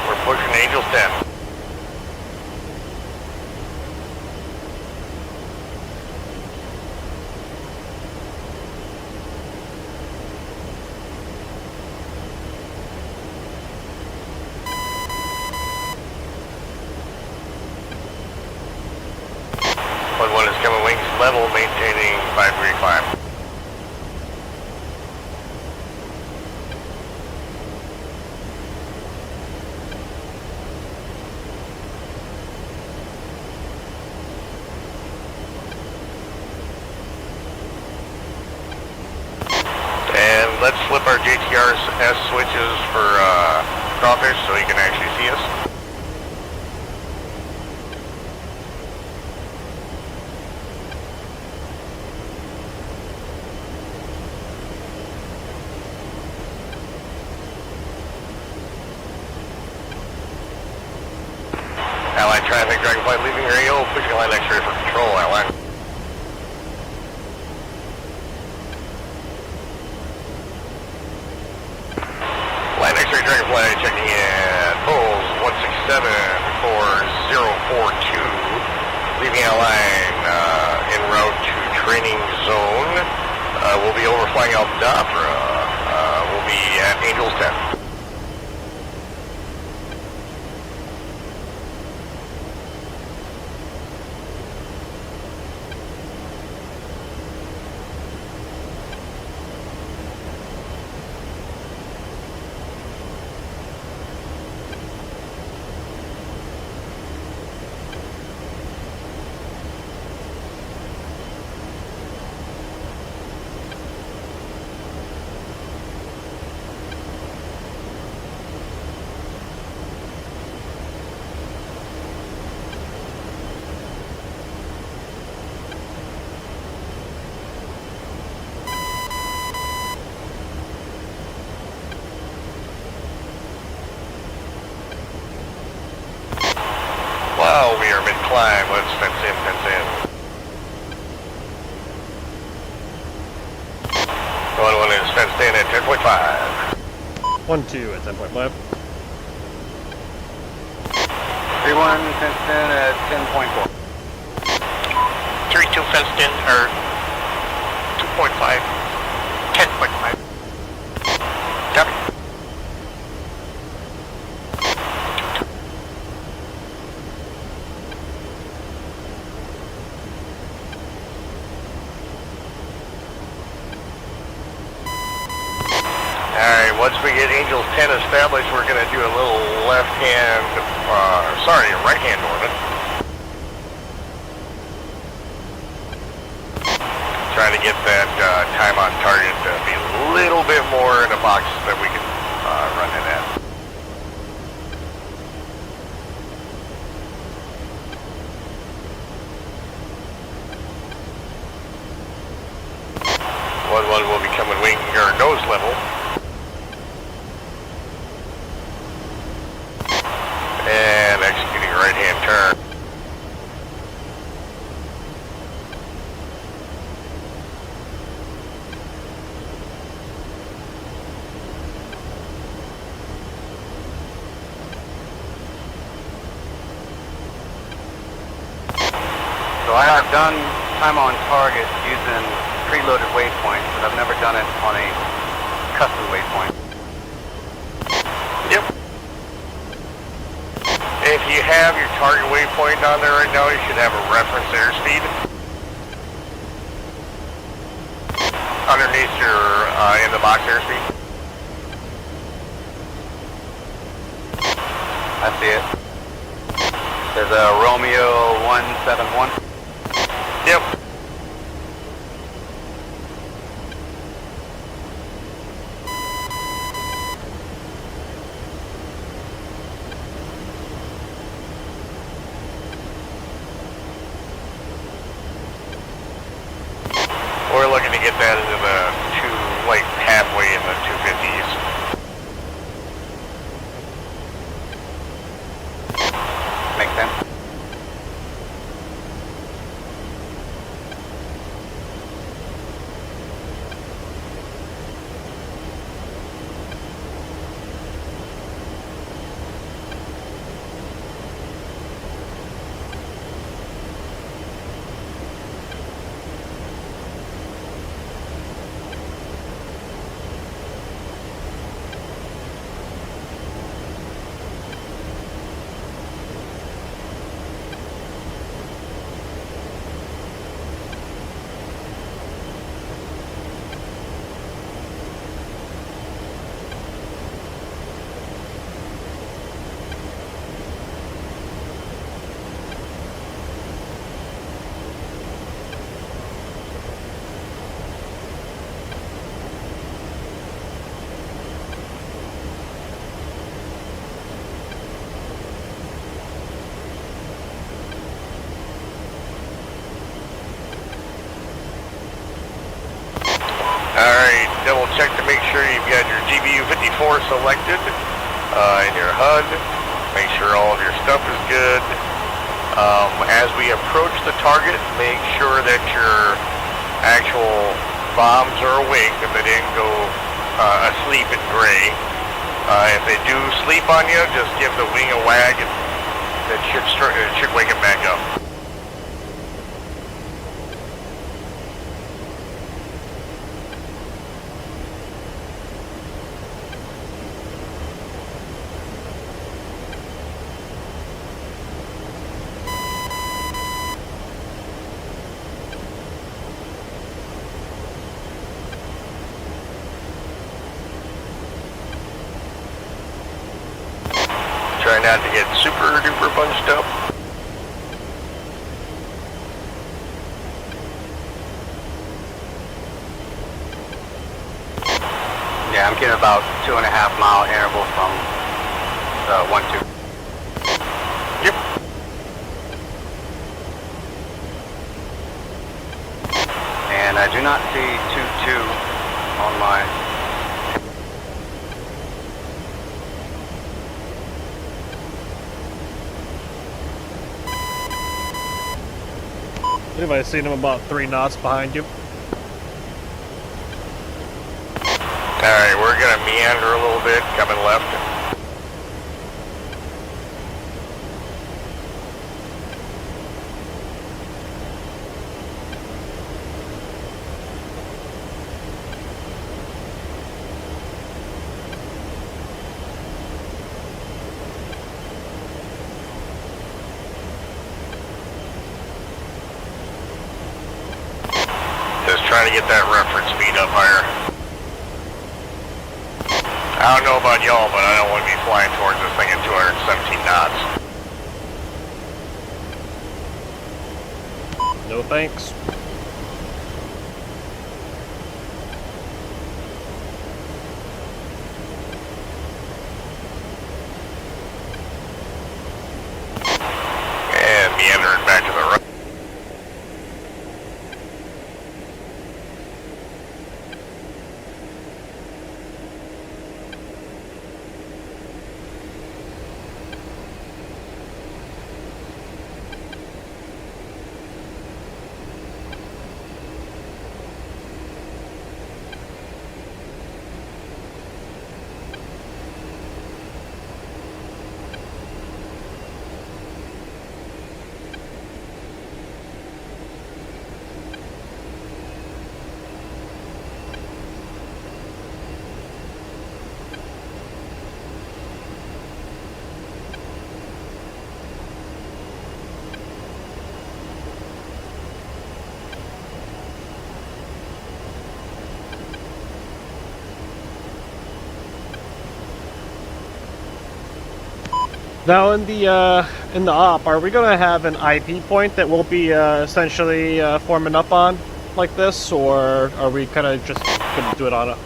Speaker 3: We're pushing Angels 10. One is coming wings level, maintaining 5-degree climb. And let's flip our JTR's S switches for crawfish so you can actually see us. traffic, Dragonfly leaving your AO, pushing line X-ray for control, outline. Line X-ray, Dragonfly checking in, pulls 1674042, leaving outline en route to training zone. We'll be overflying Al Dhafra. We'll be at Angels 10. Wow, we are mid-climb. Let's fence in, fence in. 1-1 is fenced in at 10.5.
Speaker 2: 1-2 at 10.5.
Speaker 9: 3-1 fenced in at 10.4.
Speaker 5: 3-2 fenced in, or 2.5, 10.5. Copy.
Speaker 3: Alright, once we get Angels 10 established, we're going to do a little right-hand orbit. Trying to get that time on target to be a little bit more in a box that we can run it at. One will be coming wing or nose level. And executing a right-hand turn.
Speaker 9: So I have done time on target using preloaded waypoints, but I've never done it on a custom waypoint.
Speaker 3: Yep. If you have your target waypoint on there right now, you should have a reference airspeed. Underneath your in the box airspeed.
Speaker 9: I see it. There's a Romeo 171.
Speaker 3: Yep. We're looking to get that into the halfway in the 250s.
Speaker 9: Makes sense. Alright, double check to make sure you've got your GBU-54 selected in your HUD. Make sure all of your stuff is good.
Speaker 3: As we approach the target, make sure that your actual bombs are awake if they didn't go asleep in gray. If they do sleep on you, just give the wing a wag and it should wake them back up. Try not to get super duper bunched up.
Speaker 9: Yeah, I'm getting about 2.5 mile interval from 1-2.
Speaker 3: Yep.
Speaker 9: And I do not see 2-2 on my.
Speaker 10: I believe I've seen him about 3 knots behind you.
Speaker 3: Alright, we're gonna meander a little bit, coming left. Just trying to get that reference speed up higher. I don't know about y'all, but I don't want to be flying towards this thing at 217 knots.
Speaker 10: No thanks.
Speaker 3: And meandering back to the right.
Speaker 10: Now in the op, are we gonna have an IP point that we'll be essentially forming up on like this, or are we kind of just gonna do it on a?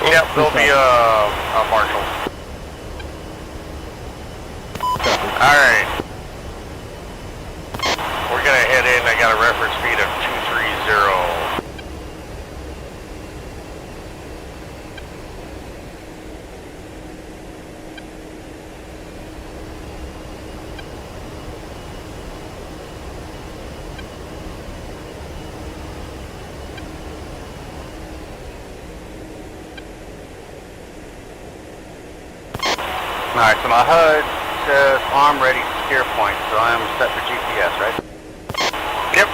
Speaker 3: Yep, there'll be a marshal. Alright. We're gonna head in. I got a reference speed of 230.
Speaker 9: Alright, so my HUD says arm ready steer point, so I'm set for GPS, right?
Speaker 3: Yep.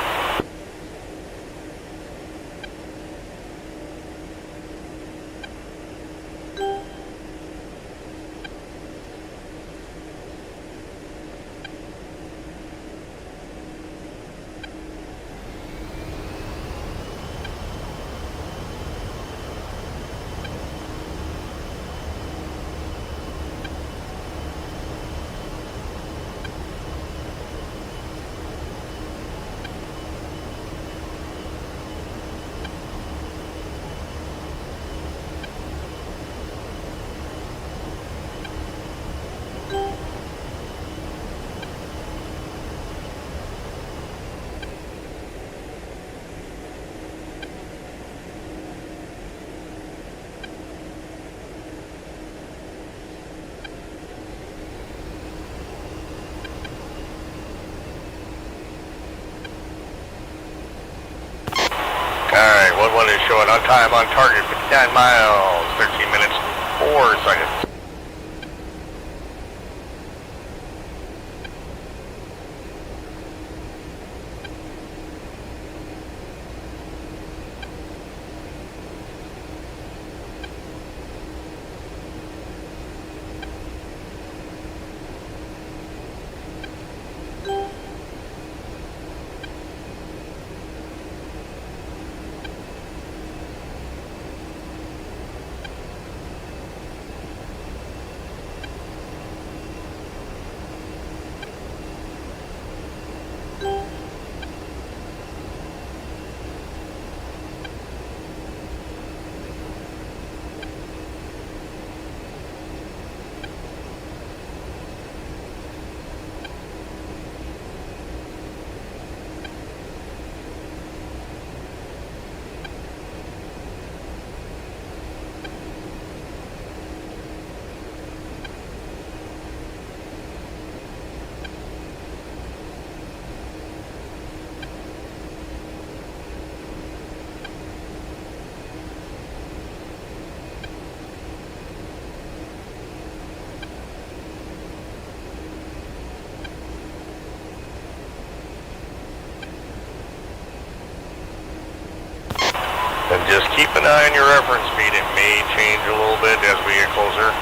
Speaker 3: one is showing on time, on target, 59 miles, 13 minutes, 4 seconds. And just keep an eye on your reference speed. It may change a little bit as we get closer.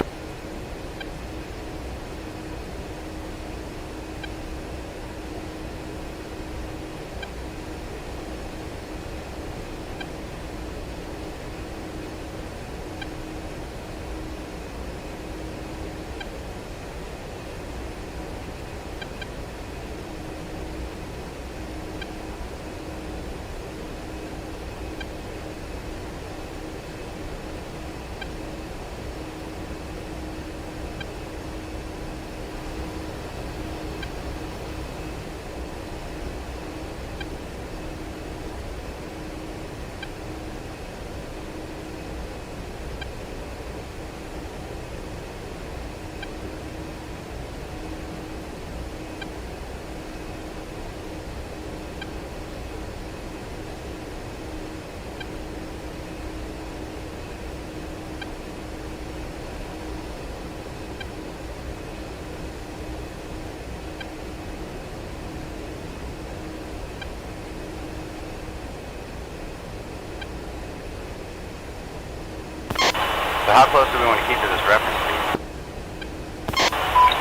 Speaker 9: So how close do we want to keep to this reference speed?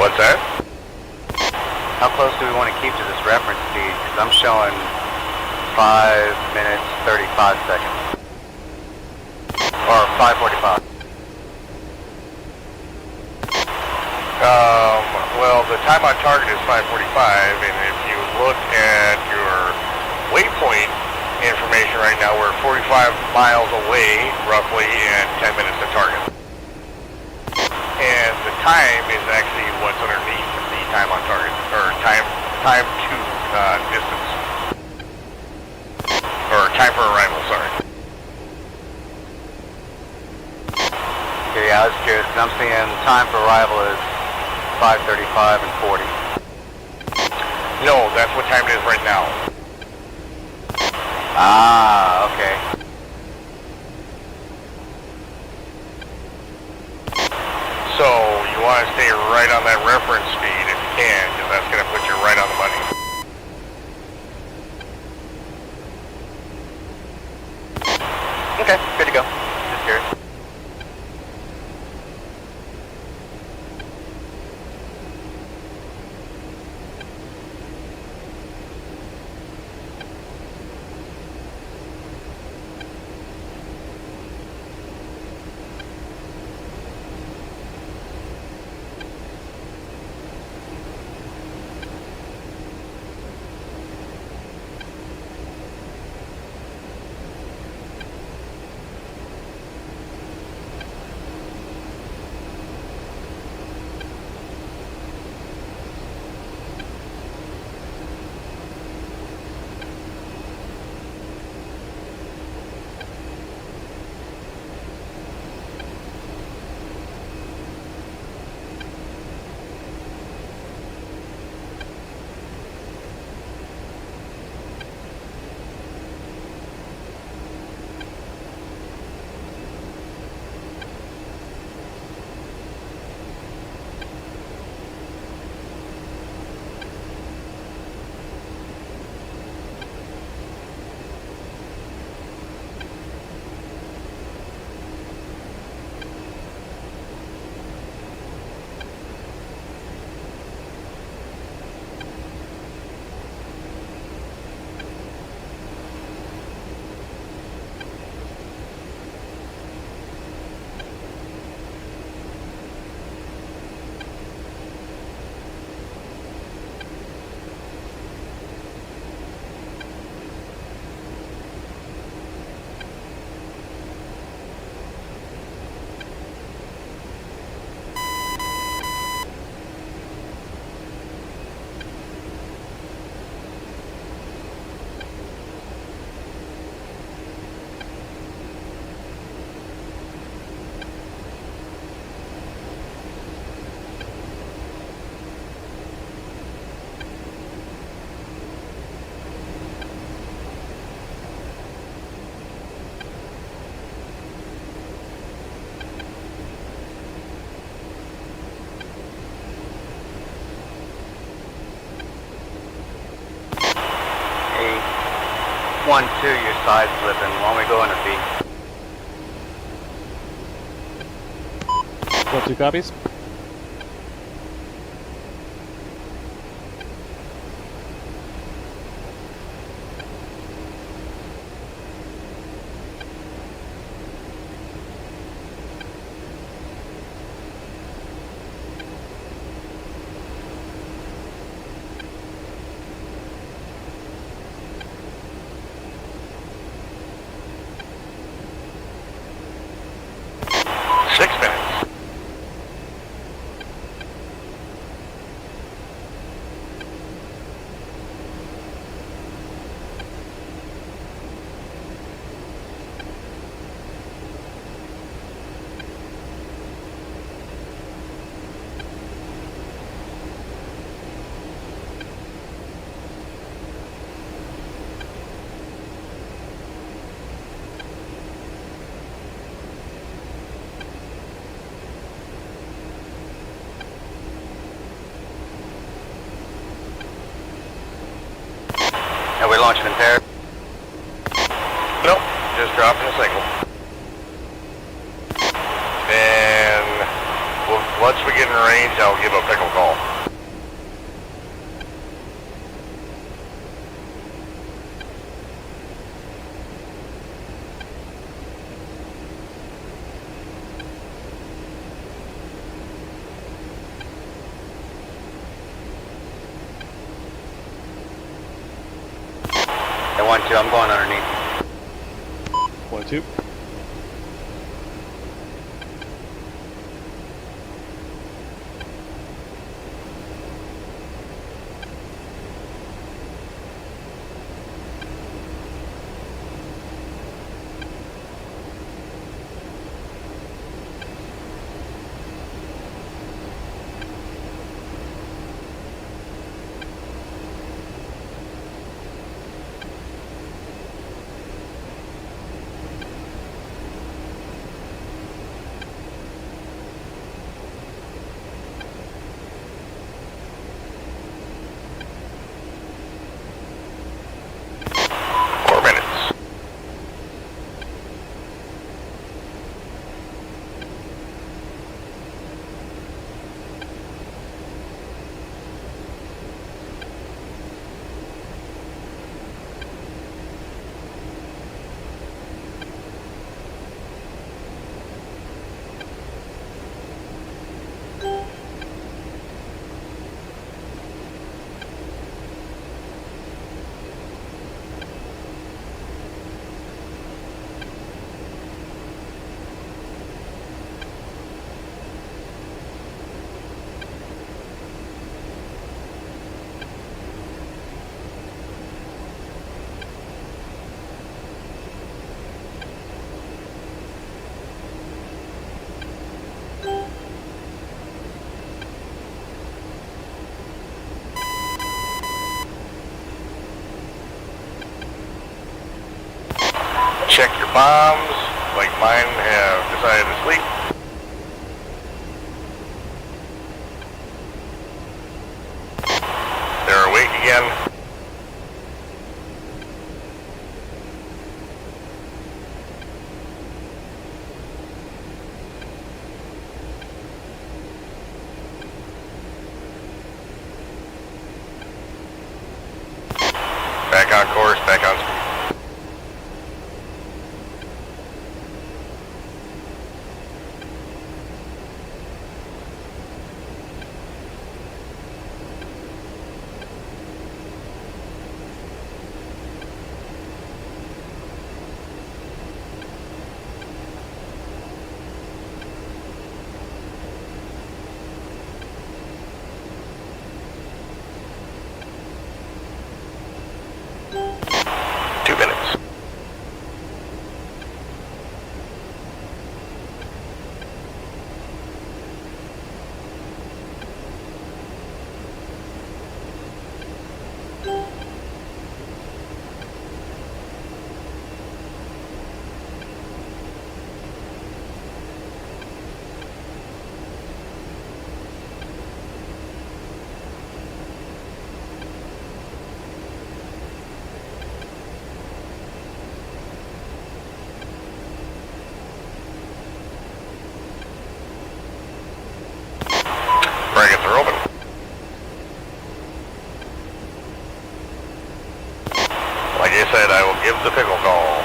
Speaker 3: What's that?
Speaker 9: How close do we want to keep to this reference speed? Because I'm showing 5 minutes, 35 seconds. Or 5:45.
Speaker 3: Well, the time on target is 5:45, and if you look at your waypoint information right now, we're 45 miles away, roughly, and 10 minutes to target. And the time is actually what's underneath the time on target, or time to distance, or time for arrival. Sorry.
Speaker 9: Okay, yeah, I was curious. I'm seeing time for arrival is 5:35 and 40.
Speaker 3: No, that's what time it is right now.
Speaker 9: Ah, okay.
Speaker 3: So you want to stay right on that reference speed if you can, because that's going to put you right on the money.
Speaker 9: Okay, good to go. Just curious. 1-2, you're side slipping. Why don't we go into B?
Speaker 10: 1-2 copies.
Speaker 9: Are we launching in pair?
Speaker 3: Nope, just dropping a single. And once we get in range, I'll give a pickle call.
Speaker 9: At 1-2, I'm going underneath.
Speaker 10: 1-2.
Speaker 3: Check your bombs, like mine have decided to sleep. They're awake again. Back on course, back on speed. Give the pickle call.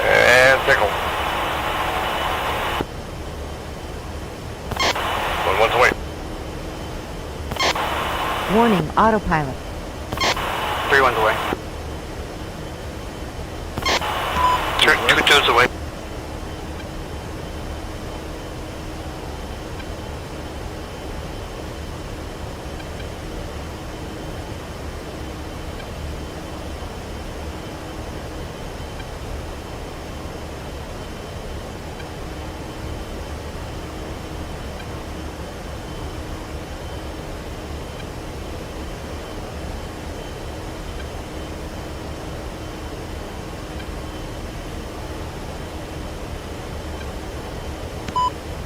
Speaker 3: And pickle. One's away.
Speaker 11: Warning, autopilot.
Speaker 9: 3-1's away.
Speaker 5: Turn 2-2's away.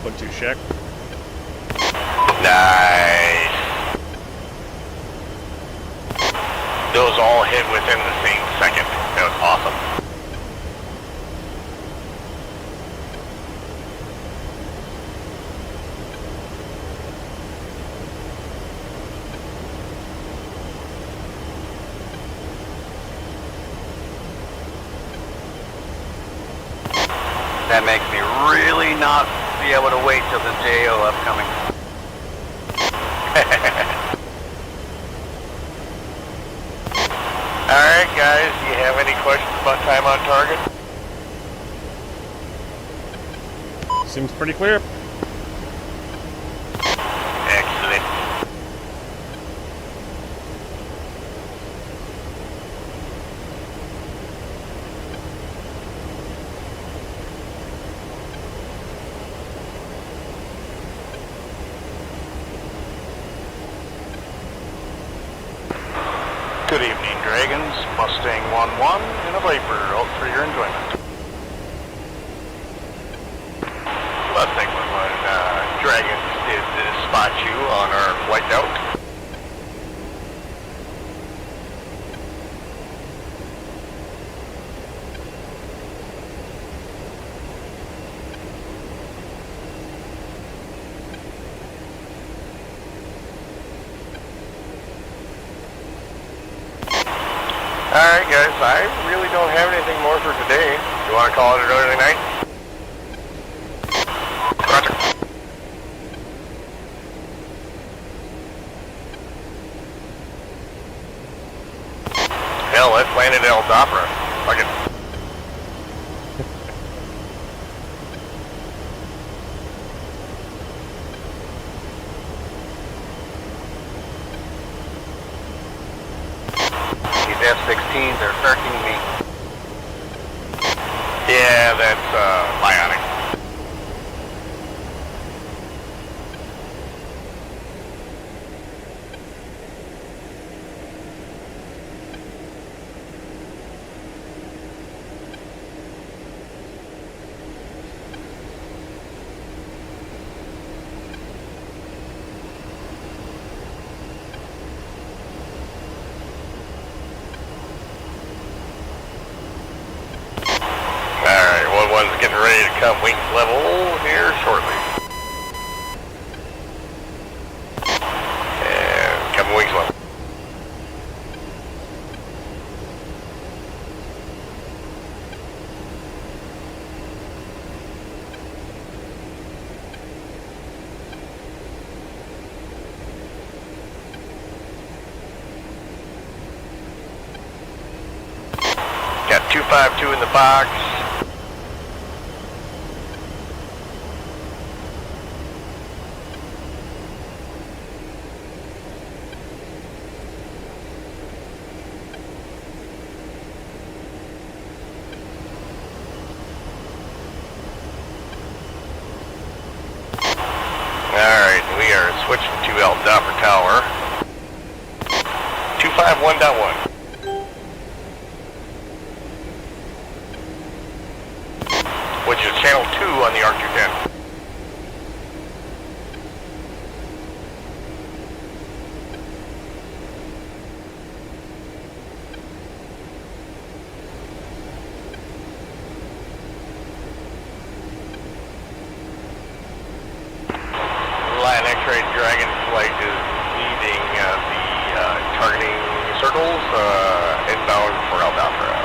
Speaker 2: Put 2 check.
Speaker 3: Nice. Those all hit within the same second. That was awesome.
Speaker 9: That makes me really not be able to wait till the JO upcoming.
Speaker 3: Alright guys, do you have any questions about time on target?
Speaker 2: Seems pretty clear.
Speaker 3: Excellent.
Speaker 5: Good evening, Dragons. Mustang 1-1 and a Viper out for your enjoyment.
Speaker 3: Mustang 1-1, Dragons did spot you on our flight out. Alright guys, I really don't have anything more for today. You want to call it an early night?
Speaker 5: Roger.
Speaker 3: Hell, let's land at El Dopra. Fuck it.
Speaker 9: F-16s are irking me.
Speaker 3: Yeah, that's bionic. Alright, 1-1's getting ready to come wings level here shortly. And coming wings level. Got 252 in the box. Alright, we are switching to El Dopper Tower. 251.1. which is channel 2 on the R210. Lion X-ray Dragonflight is leading the targeting circles inbound for Aldafra.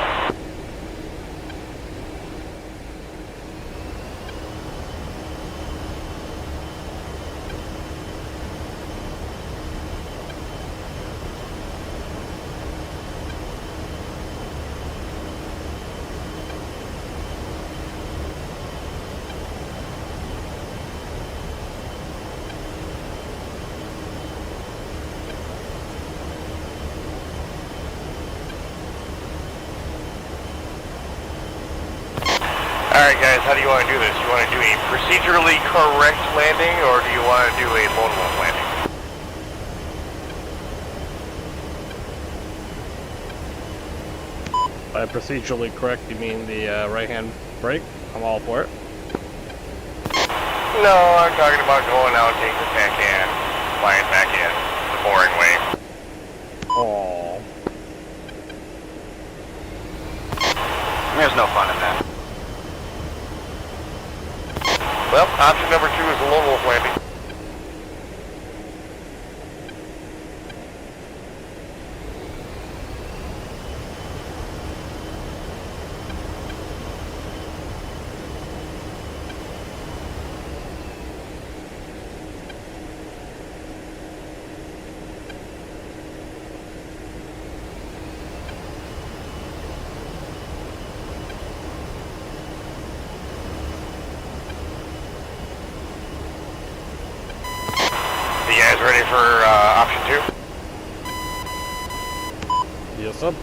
Speaker 3: Alright guys, how do you want to do this? You want to do a procedurally correct landing, or do you want to do a lone wolf landing?
Speaker 10: By procedurally correct, you mean the right-hand brake? I'm all for it.
Speaker 3: No, I'm talking about going out, taking the tank in, flying back in, the boring way.
Speaker 10: Aww.
Speaker 9: There's no fun in that.
Speaker 3: Well, option number 2 is the lone wolf landing. You guys ready for option 2?
Speaker 10: Yes, sir.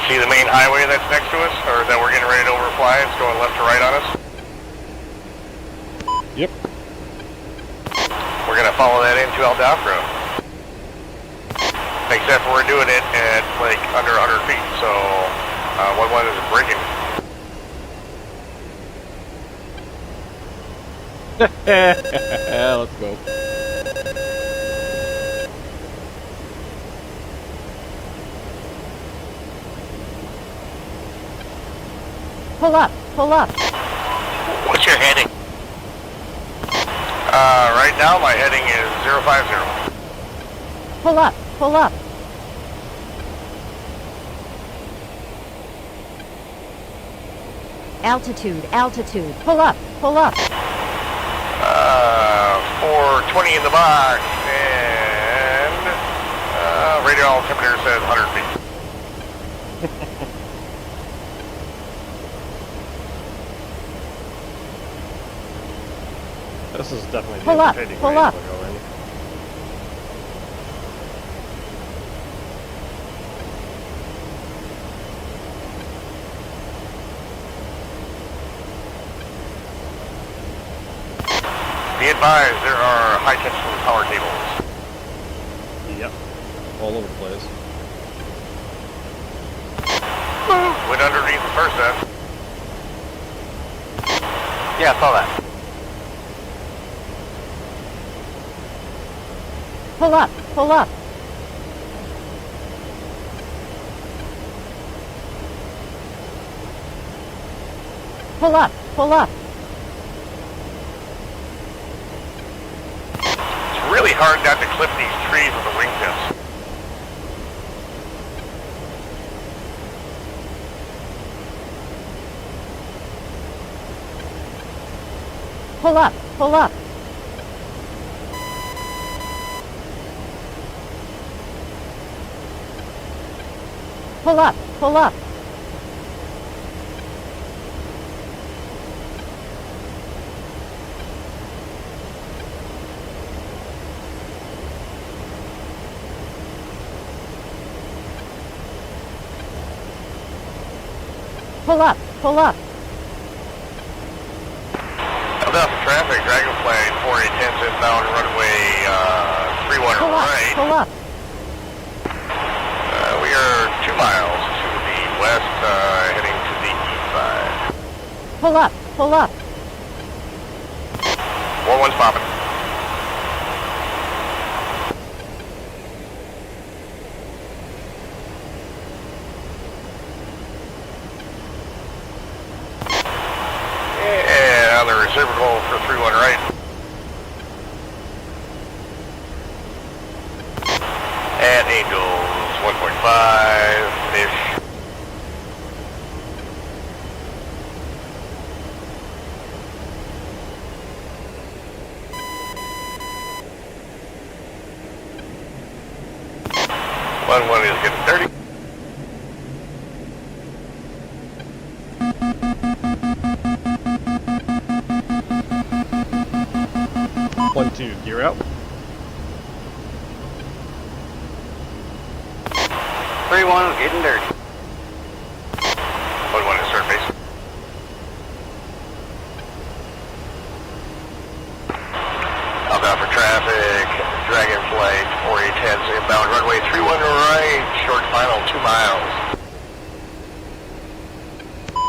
Speaker 3: See the main highway that's next to us, or that we're getting ready to overfly? It's going left to right on us.
Speaker 10: Yep.
Speaker 3: We're going to follow that into Aldafra. Except we're doing it at like under 100 feet, so what one is braking?
Speaker 10: Let's go.
Speaker 11: Pull up, pull up.
Speaker 3: What's your heading? Right now my heading is 050.
Speaker 11: Pull up, pull up. Altitude, altitude. Pull up, pull up.
Speaker 3: 420 in the box, and radio altimeter says 100 feet.
Speaker 10: This is definitely the
Speaker 11: Pull up,
Speaker 10: entertaining
Speaker 11: pull
Speaker 10: way
Speaker 11: up.
Speaker 10: to go in.
Speaker 3: Be advised, there are high tension power cables.
Speaker 10: Yep. All over the place.
Speaker 3: Went underneath the first set.
Speaker 9: Yeah, I saw that.
Speaker 11: Pull up, pull up. Pull up, pull up.
Speaker 3: It's really hard not to clip these trees with the wingtips.
Speaker 11: Pull up, pull up. Pull up, pull up. Pull up, pull up.
Speaker 3: About the traffic, Dragonfly 4810 inbound runway 31
Speaker 11: Pull up,
Speaker 3: right.
Speaker 11: pull up.
Speaker 3: We are 2 miles to the west, heading to the east side.
Speaker 11: Pull up. Pull up.
Speaker 3: 1-1's popping. And on the reciprocal for 3-1 right. And Angels 1.5-ish. One is getting dirty.
Speaker 10: One, two, gear out.
Speaker 9: 3-1 is getting dirty.
Speaker 3: 1-1 is start base. Out for traffic. Dragonflight 4810's inbound runway 31 right. Short final 2 miles.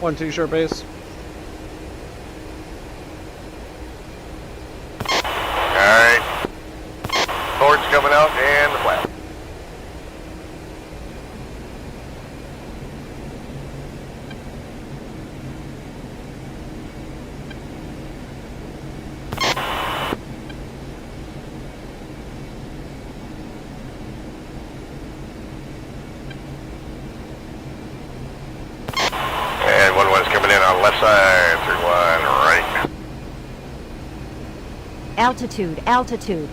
Speaker 10: 1, 2, short base.
Speaker 3: Alright. Board's coming out and the flap. And 1-1's coming in on the left side, 3-1 right.
Speaker 11: Altitude. Altitude.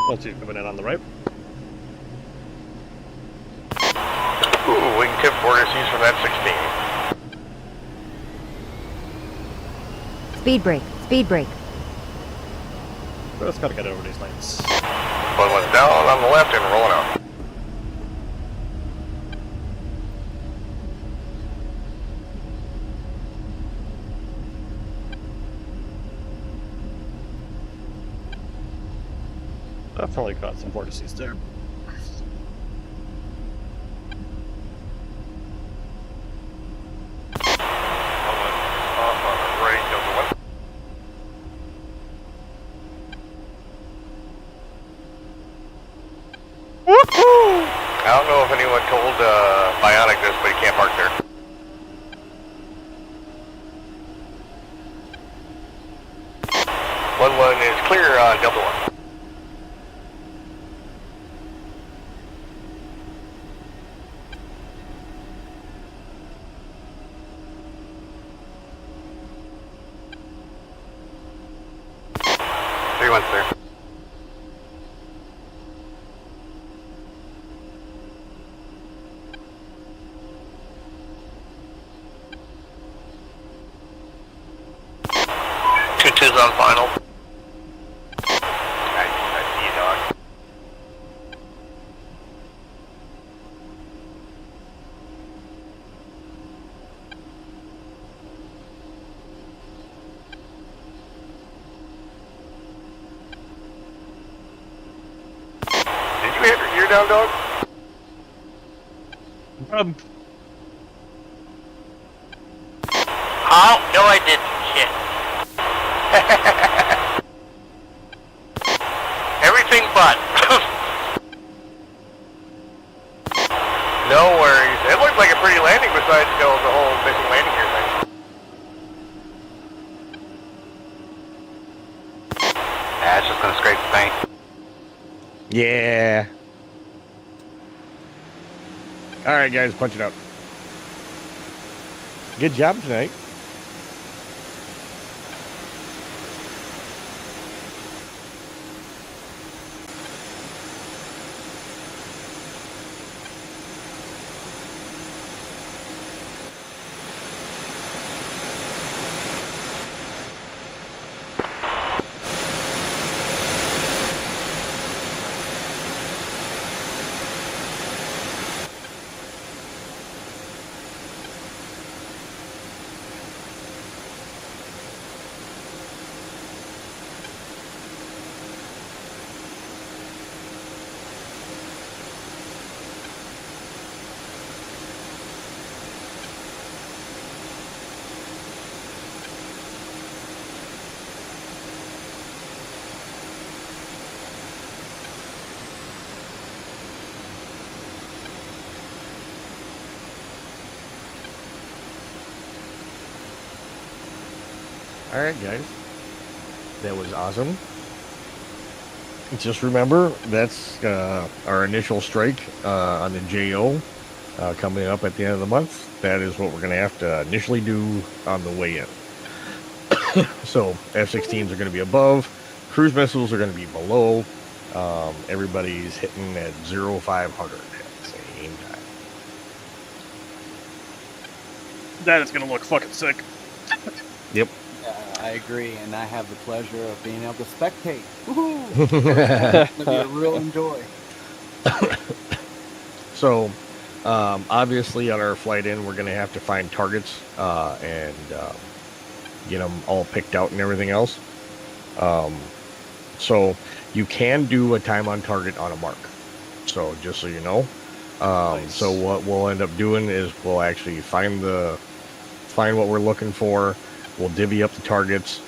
Speaker 10: One, two, coming in on the right.
Speaker 3: Ooh, wingtip vortices from that 16.
Speaker 11: Speed brake. Speed brake.
Speaker 10: Just gotta get over these lanes.
Speaker 3: 1-1's down on the left and rolling out.
Speaker 10: Definitely caught some vortices there.
Speaker 3: Off on the right, Delta 1. I don't know if anyone told Bionic this, but he can't park there. One is clear on Delta 1. Clear. 2-2's on final. I see you, dog. Did you hit your down, dog?
Speaker 6: Oh, no I didn't. Shit. Everything but.
Speaker 3: No worries. It looked like a pretty landing besides the whole missing landing gear thing.
Speaker 9: Yeah, it's just gonna scrape the paint.
Speaker 2: Yeah. Alright guys, punch it out. Good job tonight. All right, guys. That was awesome. Just remember, that's our initial strike on the JO coming up at the end of the month. That is what we're going to have to initially do on the way in. So F-16s are going to be above. Cruise missiles are going to be below. Everybody's hitting at 0500 at the same time.
Speaker 10: That is gonna look fucking sick.
Speaker 2: Yep.
Speaker 7: I agree, and I have the pleasure of being able to spectate. Woohoo! It's gonna be a real enjoy.
Speaker 2: So, obviously, on our flight in, we're gonna have to find targets and get them all picked out and everything else. So you can do a time on target on a mark. So just so you know.
Speaker 10: Nice.
Speaker 2: So what we'll end up doing is we'll actually find what we're looking for. We'll divvy up the targets,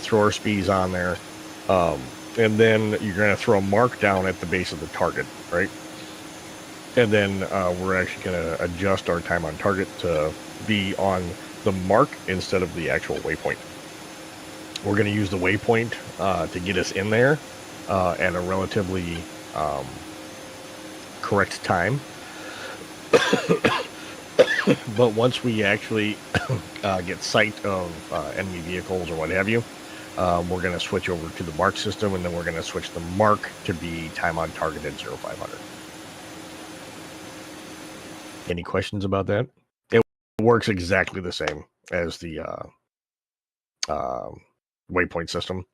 Speaker 2: throw our speeds on there, and then you're going to throw a mark down at the base of the target, right? And then we're actually going to adjust our time on target to be on the mark instead of the actual waypoint. We're going to use the waypoint to get us in there at a relatively correct time. But once we actually get sight of enemy vehicles or what have you, we're going to switch over to the mark system, and then we're going to switch the mark to be time on target at 0500. Any questions about that? It works exactly the same as the waypoint system.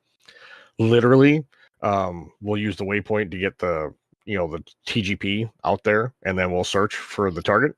Speaker 2: Literally, we'll use the waypoint to get the the TGP out there, and then we'll search for the target.